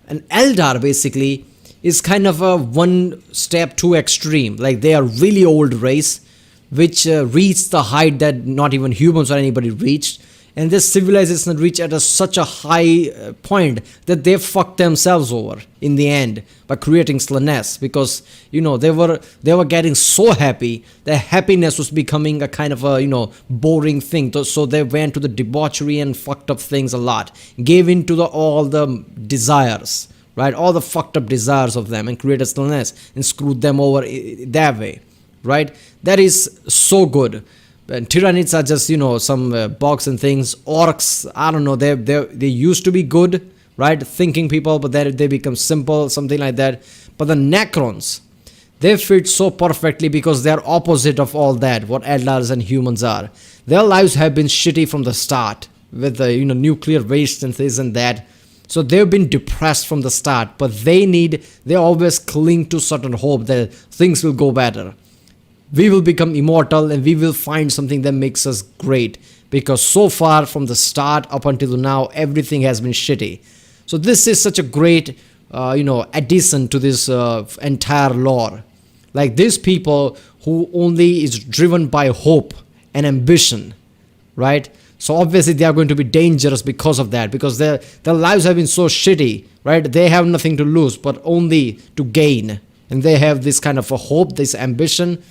an Eldar basically is kind of a one step too extreme. Like, they are really old race, which reached the height that not even humans or anybody reached. And this civilization reached at such a high point that they fucked themselves over in the end by creating Slinesh, because they were getting so happy that happiness was becoming a kind of a boring thing. So they went to the debauchery and fucked up things a lot, gave in to all the desires, right? All the fucked up desires of them, and created Slinesh and screwed them over that way, right? That is so good. And Tyranids are just, you know, some bugs and things. Orcs, I don't know, they used to be good, right? Thinking people, but then they become simple, something like that. But the Necrons, they fit so perfectly because they're opposite of all that, what Eldars and humans are. Their lives have been shitty from the start, with the, you know, nuclear waste and this and that. So they've been depressed from the start, but they always cling to certain hope that things will go better. We will become immortal and we will find something that makes us great, because so far from the start up until now, everything has been shitty. So this is such a great, you know, addition to this entire lore. Like these people who only is driven by hope and ambition, right? So obviously they are going to be dangerous because of that, because their lives have been so shitty, right? They have nothing to lose but only to gain, and they have this kind of a hope, this ambition.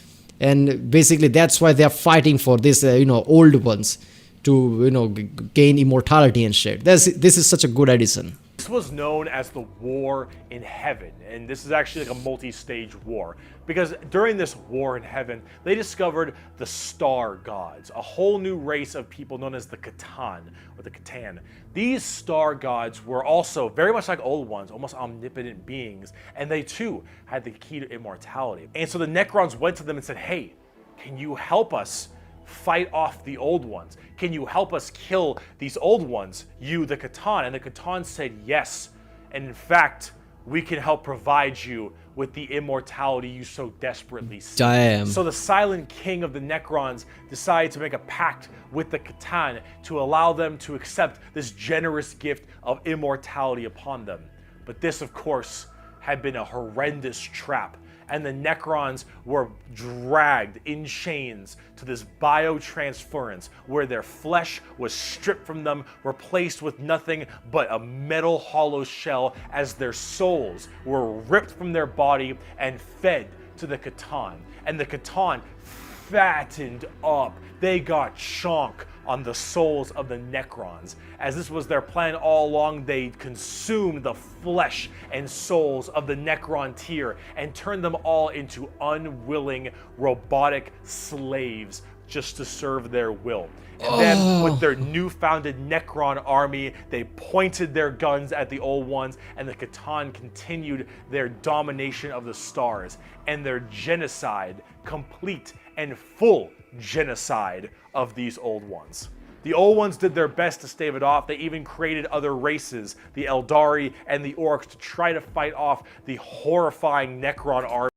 And basically that's why they're fighting for this, you know, old ones to, you know, gain immortality and shit. This is such a good addition. This was known as the War in Heaven, and this is actually like a multi-stage war, because during this war in heaven, they discovered the Star Gods, a whole new race of people known as the Catan, or the Catan. These Star Gods were also very much like old ones, almost omnipotent beings, and they too had the key to immortality. And so the Necrons went to them and said, hey, can you help us fight off the old ones? Can you help us kill these old ones, you, the Catan? And the Catan said yes. And in fact, we can help provide you with the immortality you so desperately seek. Damn. So the Silent King of the Necrons decided to make a pact with the Catan to allow them to accept this generous gift of immortality upon them. But this, of course, had been a horrendous trap, and the Necrons were dragged in chains to this biotransference where their flesh was stripped from them, replaced with nothing but a metal hollow shell, as their souls were ripped from their body and fed to the Catan. And the Catan fattened up. They got chonk on the souls of the Necrons. As this was their plan all along, they consumed the flesh and souls of the Necron tier and turned them all into unwilling robotic slaves just to serve their will. And then with their new-founded Necron army, they pointed their guns at the old ones, and the Catan continued their domination of the stars and their genocide, complete and full genocide of these old ones. The old ones did their best to stave it off. They even created other races, the Eldari and the Orcs, to try to fight off the horrifying Necron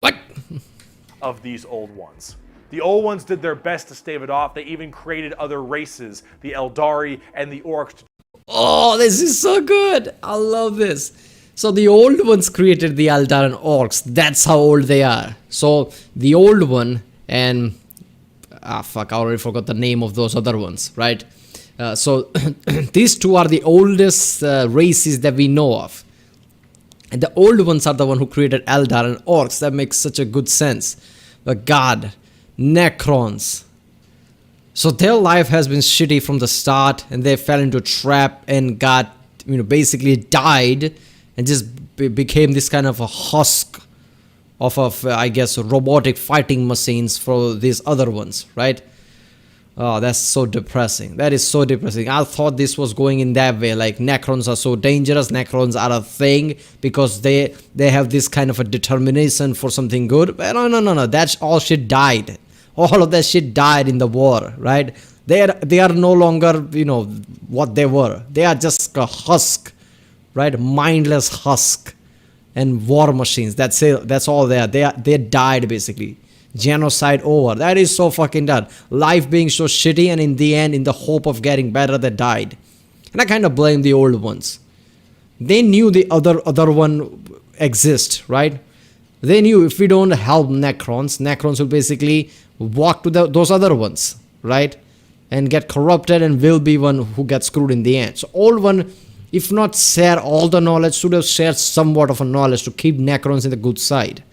army of these old ones. The old ones did their best to stave it off. They even created other races, the Eldari and the Orcs. Oh, this is so good. I love this. So the old ones created the Eldar and Orcs. That's how old they are. So the old one and... fuck, I already forgot the name of those other ones, right? So these two are the oldest races that we know of. And the old ones are the one who created Eldar and Orcs. That makes such a good sense. But God, Necrons. So their life has been shitty from the start, and they fell into a trap and got, you know, basically died and just became this kind of a husk of I guess, robotic fighting machines for these other ones, right? Oh, that's so depressing. That is so depressing. I thought this was going in that way, like Necrons are so dangerous, Necrons are a thing because they have this kind of a determination for something good. But no, that's all shit died. All of that shit died in the war, right? They are no longer, you know, what they were. They are just a husk, right? Mindless husk and war machines. That's it. That's all they are. They died basically. Genocide over. That is so fucking done. Life being so shitty, and in the end, in the hope of getting better, they died. And I kind of blame the old ones. They knew the other one exists, right? They knew if we don't help Necrons will basically walk to those other ones, right? And get corrupted and will be one who gets screwed in the end. So old one, if not share all the knowledge, should have shared somewhat of a knowledge to keep Necrons in the good side.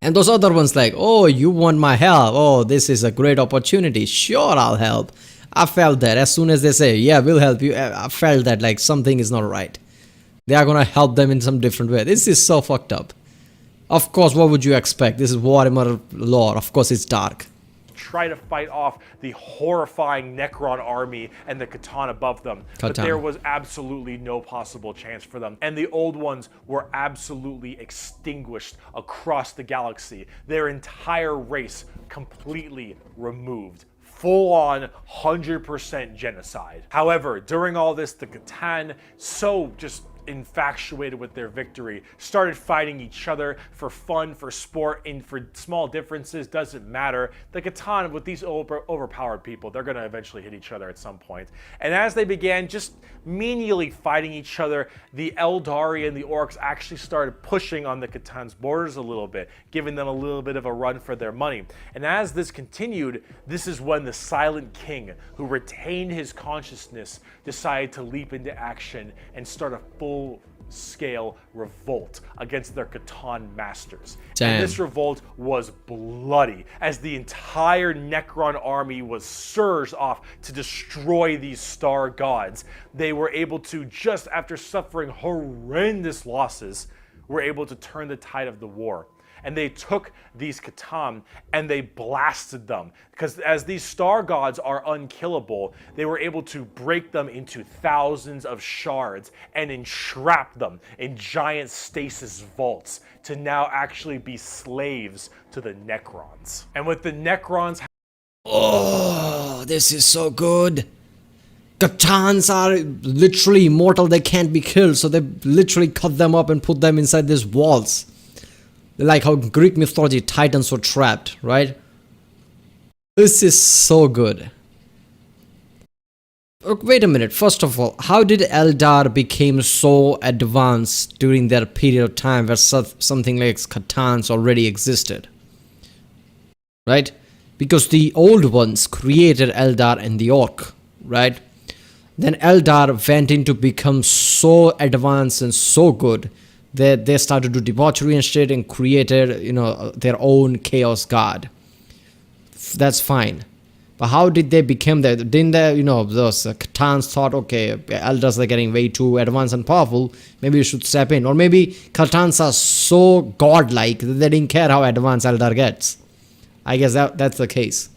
And those other ones like, oh, you want my help? Oh, this is a great opportunity. Sure, I'll help. I felt that as soon as they say, yeah, we'll help you, I felt that like something is not right. They are gonna help them in some different way. This is so fucked up. Of course, what would you expect? This is Warhammer lore. Of course, it's dark. Try to fight off the horrifying Necron army and the Catan above them. But Catan. there was absolutely no possible chance for them. And the old ones were absolutely extinguished across the galaxy. Their entire race completely removed. Full-on 100% genocide. However, during all this, the Catan, so just infatuated with their victory, started fighting each other for fun, for sport, and for small differences, doesn't matter. The Catan, with these overpowered people, they're going to eventually hit each other at some point. And as they began just menially fighting each other, the Eldari and the Orcs actually started pushing on the Catan's borders a little bit, giving them a little bit of a run for their money. And as this continued, this is when the Silent King, who retained his consciousness, decided to leap into action and start a full-scale revolt against their Catan masters. Damn. And this revolt was bloody, as the entire Necron army was surged off to destroy these star gods. They were able to, just after suffering horrendous losses, were able to turn the tide of the war. And they took these Catan and they blasted them. Because as these star gods are unkillable, they were able to break them into thousands of shards and entrap them in giant stasis vaults to now actually be slaves to the Necrons. And with the Necrons... Oh, this is so good. Catans are literally immortal. They can't be killed. So they literally cut them up and put them inside these walls. Like how Greek mythology titans were trapped, right? This is so good. Wait a minute. First of all, how did Eldar become so advanced during their period of time where something like Catans already existed? Right? Because the old ones created Eldar and the Orc, right? Then Eldar went into become so advanced and so good that they started to do debauchery and shit and created, you know, their own chaos god. That's fine. But how did they become that? Didn't they, you know, those Catans thought, okay, Eldars are getting way too advanced and powerful, maybe we should step in. Or maybe Catans are so godlike that they didn't care how advanced Eldar gets. I guess that's the case.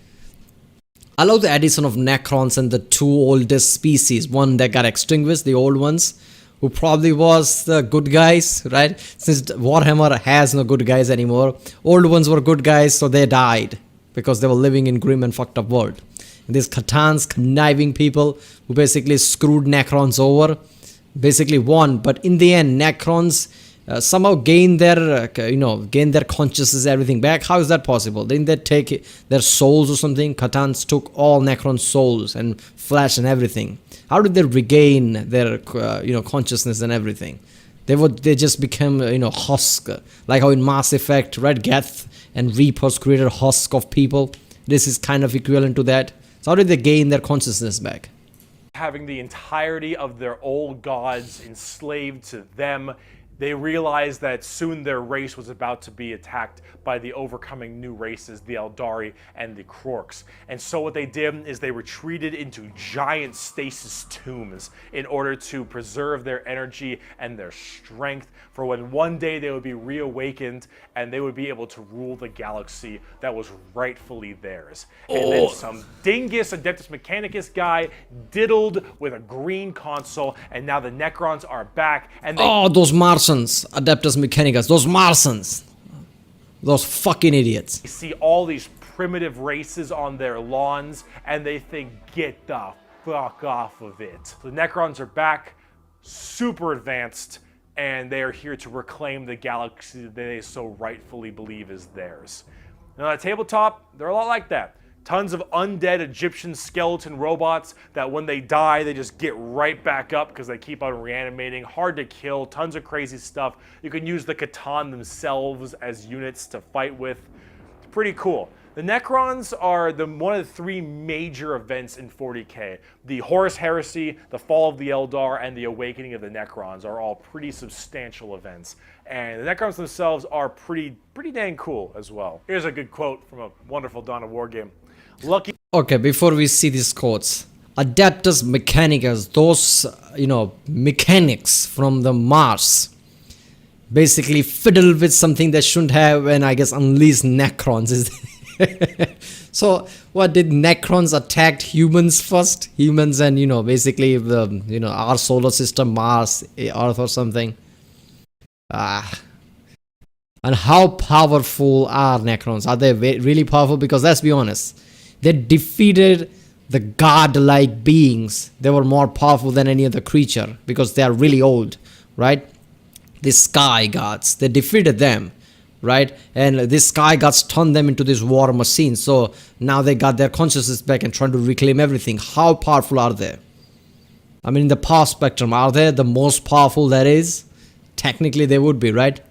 I love the addition of Necrons and the two oldest species. One that got extinguished, the old ones, who probably was the good guys, right? Since Warhammer has no good guys anymore. Old ones were good guys, so they died because they were living in grim and fucked up world. And these Catans, conniving people who basically screwed Necrons over, basically won. But in the end, Necrons somehow gained their, gained their consciousness, everything back. How is that possible? Didn't they take their souls or something? Catans took all Necron souls and flesh and everything. How did they regain their, consciousness and everything? They just became, husk, like how in Mass Effect, right? Geth and Reapers created husk of people. This is kind of equivalent to that. So how did they gain their consciousness back? Having the entirety of their old gods enslaved to them, they realized that soon their race was about to be attacked by the overcoming new races, the Eldari and the Orcs. And so what they did is they retreated into giant stasis tombs in order to preserve their energy and their strength for when one day they would be reawakened and they would be able to rule the galaxy that was rightfully theirs. And then some dingus Adeptus Mechanicus guy diddled with a green console, and now the Necrons are back. And those Martians, Adeptus Mechanicus, those Martians. Those fucking idiots. They see all these primitive races on their lawns, and they think, get the fuck off of it. The Necrons are back, super advanced, and they are here to reclaim the galaxy that they so rightfully believe is theirs. Now, on the tabletop, they're a lot like that. Tons of undead Egyptian skeleton robots that when they die, they just get right back up because they keep on reanimating. Hard to kill, tons of crazy stuff. You can use the Catan themselves as units to fight with. It's pretty cool. The Necrons are one of the three major events in 40k. The Horus Heresy, the Fall of the Eldar, and the Awakening of the Necrons are all pretty substantial events. And the Necrons themselves are pretty dang cool as well. Here's a good quote from a wonderful Dawn of War game. Lucky. Okay, before we see these quotes, Adeptus Mechanicus, those, mechanics from the Mars, basically fiddle with something they shouldn't have, and I guess unleash Necrons. So what, did Necrons attack humans first? Humans and, basically our solar system, Mars, Earth or something. And how powerful are Necrons? Are they really powerful? Because let's be honest, they defeated the godlike beings. They were more powerful than any other creature because they are really old, right? The sky gods, they defeated them, right? And this sky gods turned them into this war machine. So now they got their consciousness back and trying to reclaim everything. How powerful are they? I mean, in the power spectrum, are they the most powerful that is? Technically, they would be, right?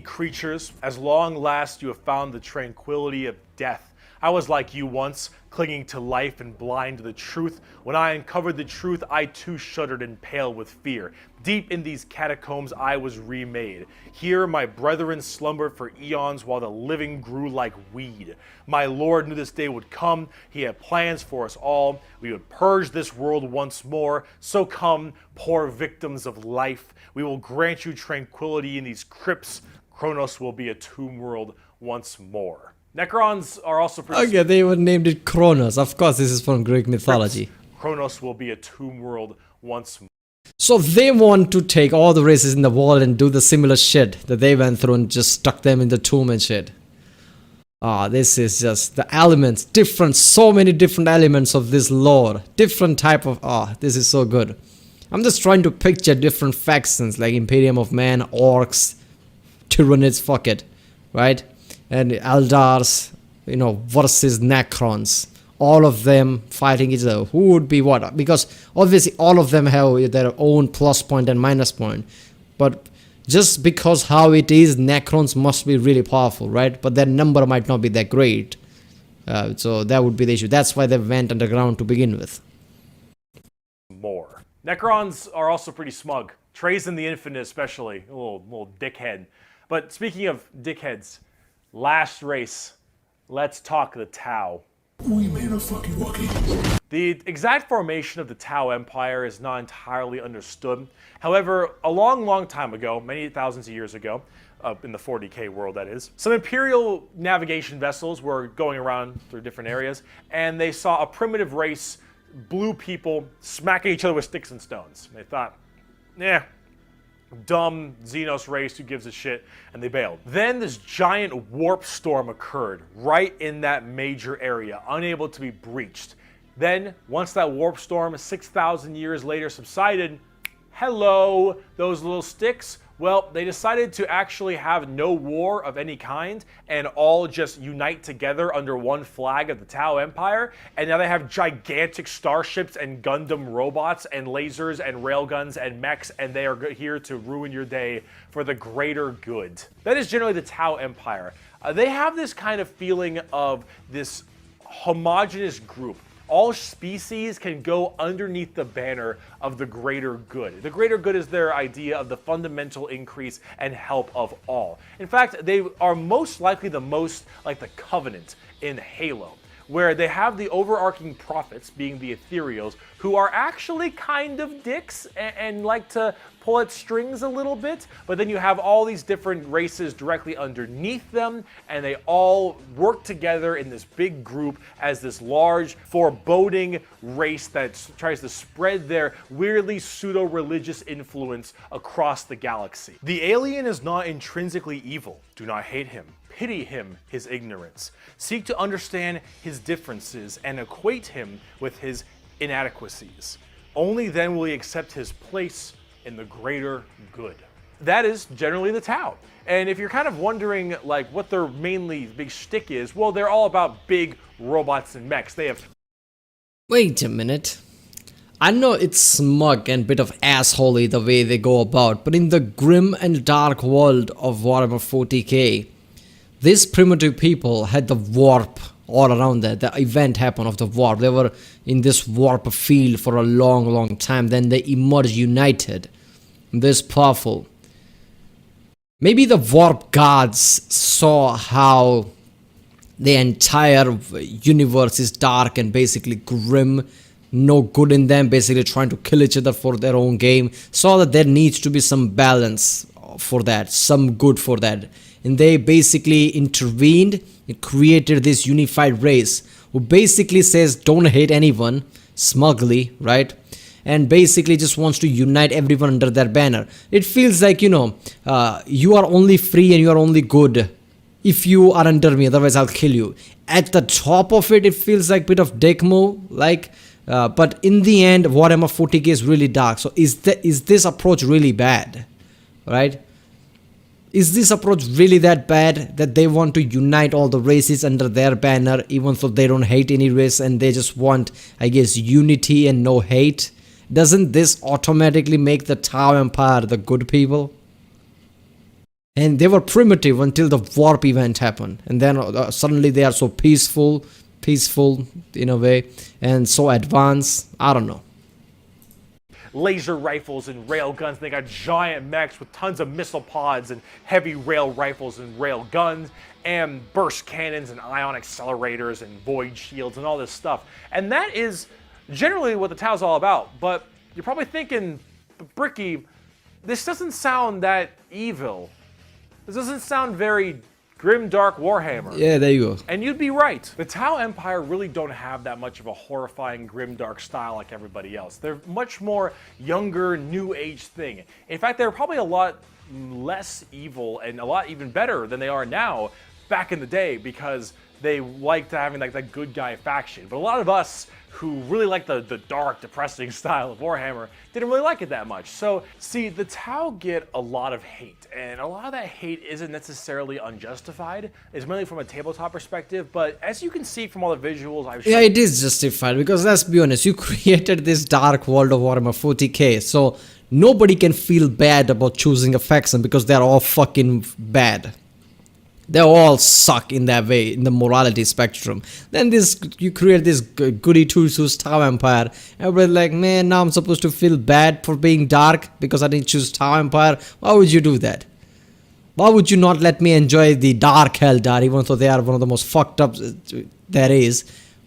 Creatures, as long last you have found the tranquility of death. I was like you once, clinging to life and blind to the truth. When I uncovered the truth, I too shuddered and paled with fear. Deep in these catacombs, I was remade. Here, my brethren slumbered for eons while the living grew like weed. My Lord knew this day would come. He had plans for us all. We would purge this world once more. So come, poor victims of life. We will grant you tranquility in these crypts. Kronos will be a tomb world once more. Necrons are also pretty... Okay, they even named it Kronos. Of course, this is from Greek mythology. Kronos will be a tomb world once more. So they want to take all the races in the world and do the similar shit that they went through and just stuck them in the tomb and shit. This is just the elements, different, so many different elements of this lore. Different type of... this is so good. I'm just trying to picture different factions like Imperium of Man, Orcs, Tyranids, fuck it, right? And Eldars, versus Necrons. All of them fighting each other. Who would be what? Because obviously all of them have their own plus point and minus point. But just because how it is, Necrons must be really powerful, right? But their number might not be that great. So that would be the issue. That's why they went underground to begin with. More. Necrons are also pretty smug. Trays in the Infinite especially. A little dickhead. But speaking of dickheads, last race, let's talk the Tau. We made a fucking Wookiee. The exact formation of the Tau Empire is not entirely understood. However, a long time ago, many thousands of years ago, in the 40k world that is, some Imperial navigation vessels were going around through different areas, and they saw a primitive race, blue people, smacking each other with sticks and stones. They thought, dumb Xenos race, who gives a shit, and they bailed. Then this giant warp storm occurred right in that major area, unable to be breached. Then, once that warp storm 6,000 years later subsided, hello, those little sticks. Well, they decided to actually have no war of any kind and all just unite together under one flag of the Tau Empire. And now they have gigantic starships and Gundam robots and lasers and railguns and mechs, and they are here to ruin your day for the greater good. That is generally the Tau Empire. They have this kind of feeling of this homogenous group. All species can go underneath the banner of the greater good. The greater good is their idea of the fundamental increase and help of all. In fact, they are most likely the most like the Covenant in Halo, where they have the overarching prophets, being the ethereals, who are actually kind of dicks and like to pull at strings a little bit, but then you have all these different races directly underneath them, and they all work together in this big group as this large, foreboding race that tries to spread their weirdly pseudo-religious influence across the galaxy. The alien is not intrinsically evil. Do not hate him. Pity him, his ignorance. Seek to understand his differences and equate him with his inadequacies. Only then will he accept his place in the greater good. That is generally the Tau. And if you're kind of wondering like what their mainly big shtick is, well, they're all about big robots and mechs. They have... Wait a minute. I know it's smug and bit of assholey the way they go about, but in the grim and dark world of Warhammer 40k, these primitive people had the warp all around that. The event happened of the warp. They were in this warp field for a long time. Then they emerged united. This powerful. Maybe the warp gods saw how The entire universe is dark and basically grim, no good in them, basically trying to kill each other for their own game. Saw that there needs to be some balance for that, some good for that, and they basically intervened. It created this unified race who basically says don't hate anyone smugly, right? And basically just wants to unite everyone under their banner. It feels like, you know, you are only free and you are only good if you are under me, otherwise I'll kill you. At the top of it, it feels like a bit of dick move, like, but in the end, Warhammer 40k is really dark. So is this approach really bad, right? Is this approach really that bad that they want to unite all the races under their banner, even though they don't hate any race and they just want, I guess, unity and no hate? Doesn't this automatically make the Tau Empire the good people? And they were primitive until the warp event happened, and then suddenly they are so peaceful in a way, and so advanced. I don't know. Laser rifles and rail guns. They got giant mechs with tons of missile pods and heavy rail rifles and rail guns and burst cannons and ion accelerators and void shields and all this stuff. And that is generally what the Tau's all about. But you're probably thinking, Bricky, this doesn't sound that evil. This doesn't sound very grim, dark Warhammer. Yeah, there you go. And you'd be right. The Tau Empire really don't have that much of a horrifying, grim, dark style like everybody else. They're much more younger, new age thing. In fact, they're probably a lot less evil and a lot even better than they are now back in the day, because they liked having like that good guy faction. But a lot of us who really like the dark, depressing style of Warhammer didn't really like it that much. So, see, the Tau get a lot of hate, and a lot of that hate isn't necessarily unjustified. It's mainly from a tabletop perspective, but as you can see from all the visuals I've shown... Yeah, it is justified, because let's be honest, you created this dark world of Warhammer 40k, so nobody can feel bad about choosing a faction because they're all fucking bad. They all suck in that way, in the morality spectrum. Then you create this goody two-shoes Tau Empire. Everybody's like, man, now I'm supposed to feel bad for being dark because I didn't choose Tau Empire. Why would you do that? Why would you not let me enjoy the Dark Eldar, even though they are one of the most fucked up there is?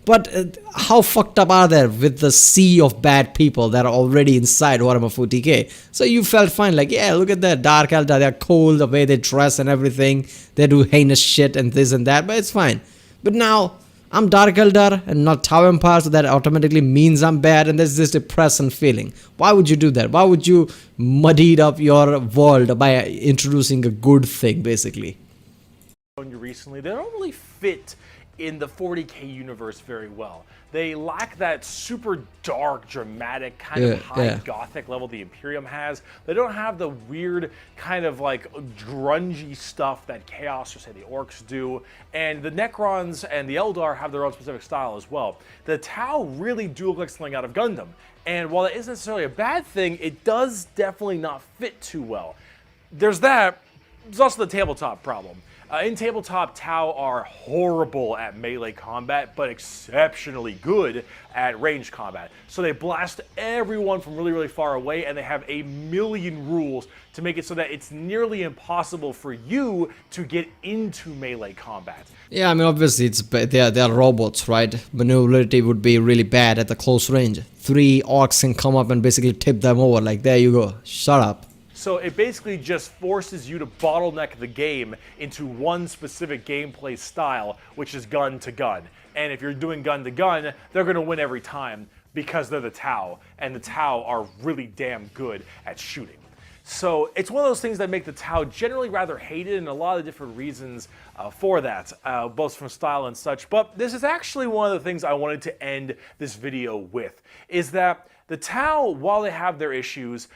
But how fucked up are they with the sea of bad people that are already inside Warhammer 40k? So you felt fine, like, yeah, look at that Dark Eldar, they're cool, the way they dress and everything, they do heinous shit and this and that, but it's fine. But now, I'm Dark Eldar and not Tau Empire, so that automatically means I'm bad, and there's this depressing feeling. Why would you do that? Why would you muddy up your world by introducing a good thing, basically? Recently, they don't really fit in the 40k universe very well. They lack that super dark, dramatic, kind of high gothic level the Imperium has. They don't have the weird kind of like grungy stuff that Chaos or say the Orcs do. And the Necrons and the Eldar have their own specific style as well. The Tau really do look like something out of Gundam. And while it isn't necessarily a bad thing, it does definitely not fit too well. There's that. There's also the tabletop problem. In tabletop, Tau are horrible at melee combat, but exceptionally good at ranged combat. So they blast everyone from really, really far away, and they have a million rules to make it so that it's nearly impossible for you to get into melee combat. Yeah, I mean, obviously, they are robots, right? Maneuverability would be really bad at the close range. 3 orcs can come up and basically tip them over, like, there you go, shut up. So it basically just forces you to bottleneck the game into one specific gameplay style, which is gun to gun. And if you're doing gun to gun, they're going to win every time because they're the Tau, and the Tau are really damn good at shooting. So it's one of those things that make the Tau generally rather hated, and a lot of different reasons for that, both from style and such. But this is actually one of the things I wanted to end this video with, is that the Tau, while they have their issues,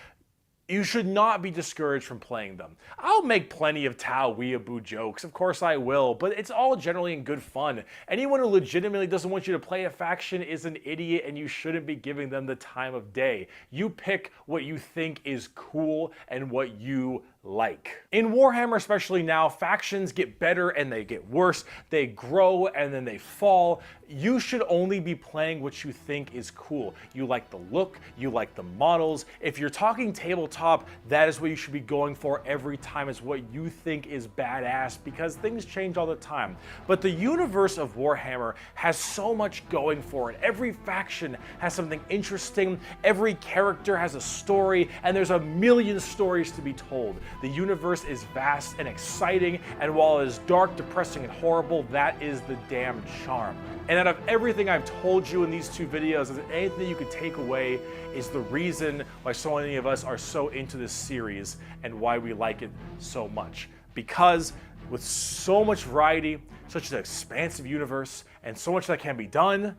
you should not be discouraged from playing them. I'll make plenty of Tau weeaboo jokes, of course I will, but it's all generally in good fun. Anyone who legitimately doesn't want you to play a faction is an idiot, and you shouldn't be giving them the time of day. You pick what you think is cool and what you like. In Warhammer, especially now, factions get better and they get worse. They grow and then they fall. You should only be playing what you think is cool. You like the look, you like the models. If you're talking tabletop, that is what you should be going for every time, is what you think is badass, because things change all the time. But the universe of Warhammer has so much going for it. Every faction has something interesting, every character has a story, and there's a million stories to be told. The universe is vast and exciting, and while it is dark, depressing, and horrible, that is the damn charm. And out of everything I've told you in these two videos, if anything you could take away is the reason why so many of us are so into this series and why we like it so much. Because with so much variety, such an expansive universe, and so much that can be done,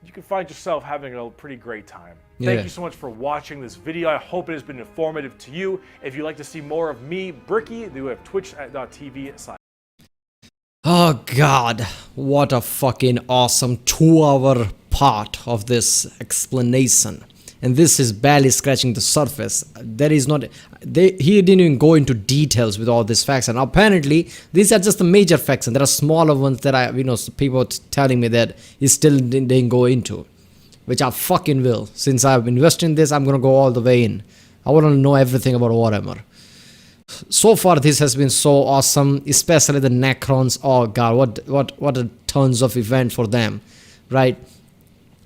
you can find yourself having a pretty great time. Thank you so much for watching this video. I hope it has been informative to you. If you'd like to see more of me, Bricky, we have twitch.tv/. Oh god, what a fucking awesome 2-hour part of this explanation. And this is barely scratching the surface. There is not, he didn't even go into details with all these facts, and apparently these are just the major facts, and there are smaller ones that people telling me that he still didn't go into, which I fucking will. Since I've invested in this, I'm gonna go all the way in. I want to know everything about Warhammer. So far this has been so awesome, especially the Necrons. Oh god, what a tons of event for them, right?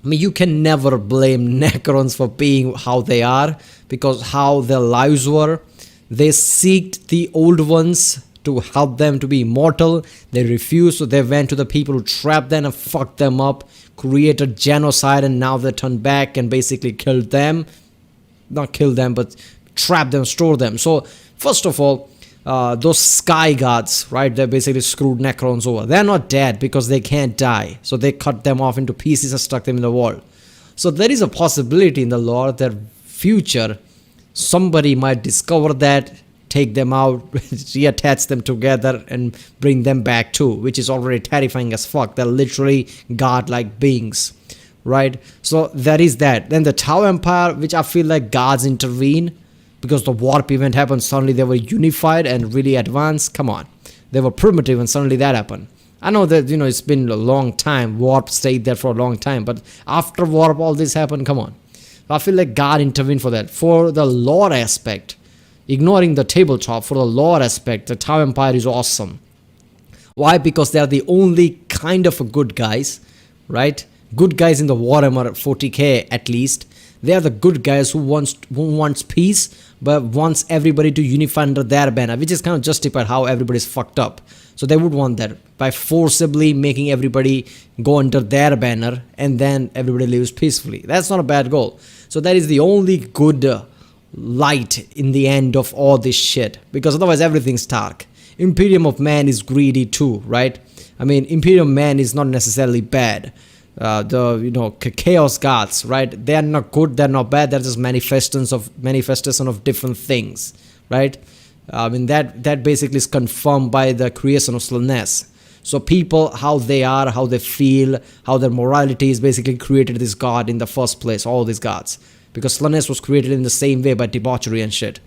I mean, you can never blame Necrons for being how they are, because how their lives were. They seeked the old ones to help them to be immortal. They refused, so they went to the people who trapped them and fucked them up, created genocide, and now they turned back and basically killed them. Not kill them, but trap them, store them. So first of all, those sky gods, right, they basically screwed Necrons over. They're not dead because they can't die, so they cut them off into pieces and stuck them in the wall. So there is a possibility in the lore that future somebody might discover that, take them out, reattach them together and bring them back too, which is already terrifying as fuck. They're literally godlike beings, right? So there is that. Then the Tau Empire, which I feel like gods intervene, because the warp event happened, suddenly they were unified and really advanced. Come on, they were primitive and suddenly that happened. I know that, it's been a long time, warp stayed there for a long time, but after warp all this happened, come on. I feel like God intervened for that. For the lore aspect, ignoring the tabletop, for the lore aspect, the Tau Empire is awesome. Why? Because they are the only kind of good guys, right? Good guys in the Warhammer 40k at least. They are the good guys who wants peace, but wants everybody to unify under their banner, which is kind of justified how everybody's fucked up. So they would want that by forcibly making everybody go under their banner, and then everybody lives peacefully. That's not a bad goal. So that is the only good light in the end of all this shit, because otherwise everything's dark. Imperium of Man is greedy too, right? I mean, Imperium Man is not necessarily bad. The chaos gods, right? They are not good, they're not bad, they're just manifestation of different things, right? I mean, that basically is confirmed by the creation of Slinesh. So people, how they are, how they feel, how their morality is basically created this god in the first place, all these gods, because Slinesh was created in the same way by debauchery and shit.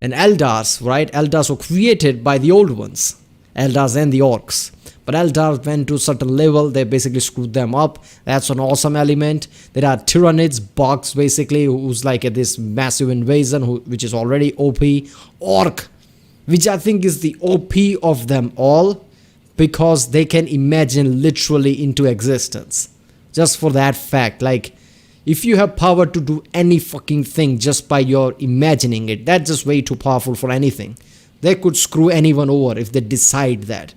And Eldars, right? Eldars were created by the old ones, Eldars and the Orcs. But Eldar went to a certain level, they basically screwed them up. That's an awesome element. There are Tyranids, bugs basically, who's like this massive invasion, which is already OP. Orc, which I think is the OP of them all, because they can imagine literally into existence. Just for that fact, like, if you have power to do any fucking thing just by your imagining it, that's just way too powerful for anything. They could screw anyone over if they decide that.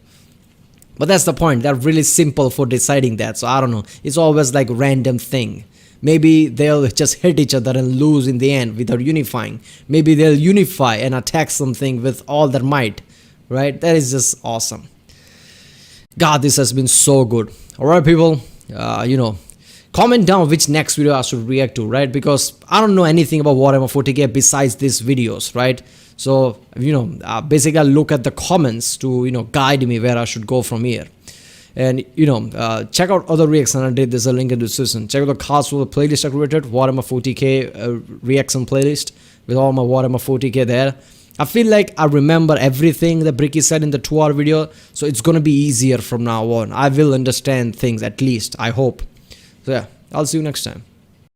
But that's the point, they're really simple for deciding that, so I don't know, it's always like random thing. Maybe they'll just hit each other and lose in the end without unifying. Maybe they'll unify and attack something with all their might, right? That is just awesome. God, this has been so good. Alright people, comment down which next video I should react to, right? Because I don't know anything about Warhammer 40k besides these videos, right? So, basically I'll look at the comments to, guide me where I should go from here. And you know, check out other reactions I did. There's a link in the description. Check out the cards for the playlist I created, Warhammer 40k reaction playlist with all my Warhammer 40k there. I feel like I remember everything that Bricky said in the 2-hour video, so it's gonna be easier from now on. I will understand things, at least I hope. So yeah, I'll see you next time.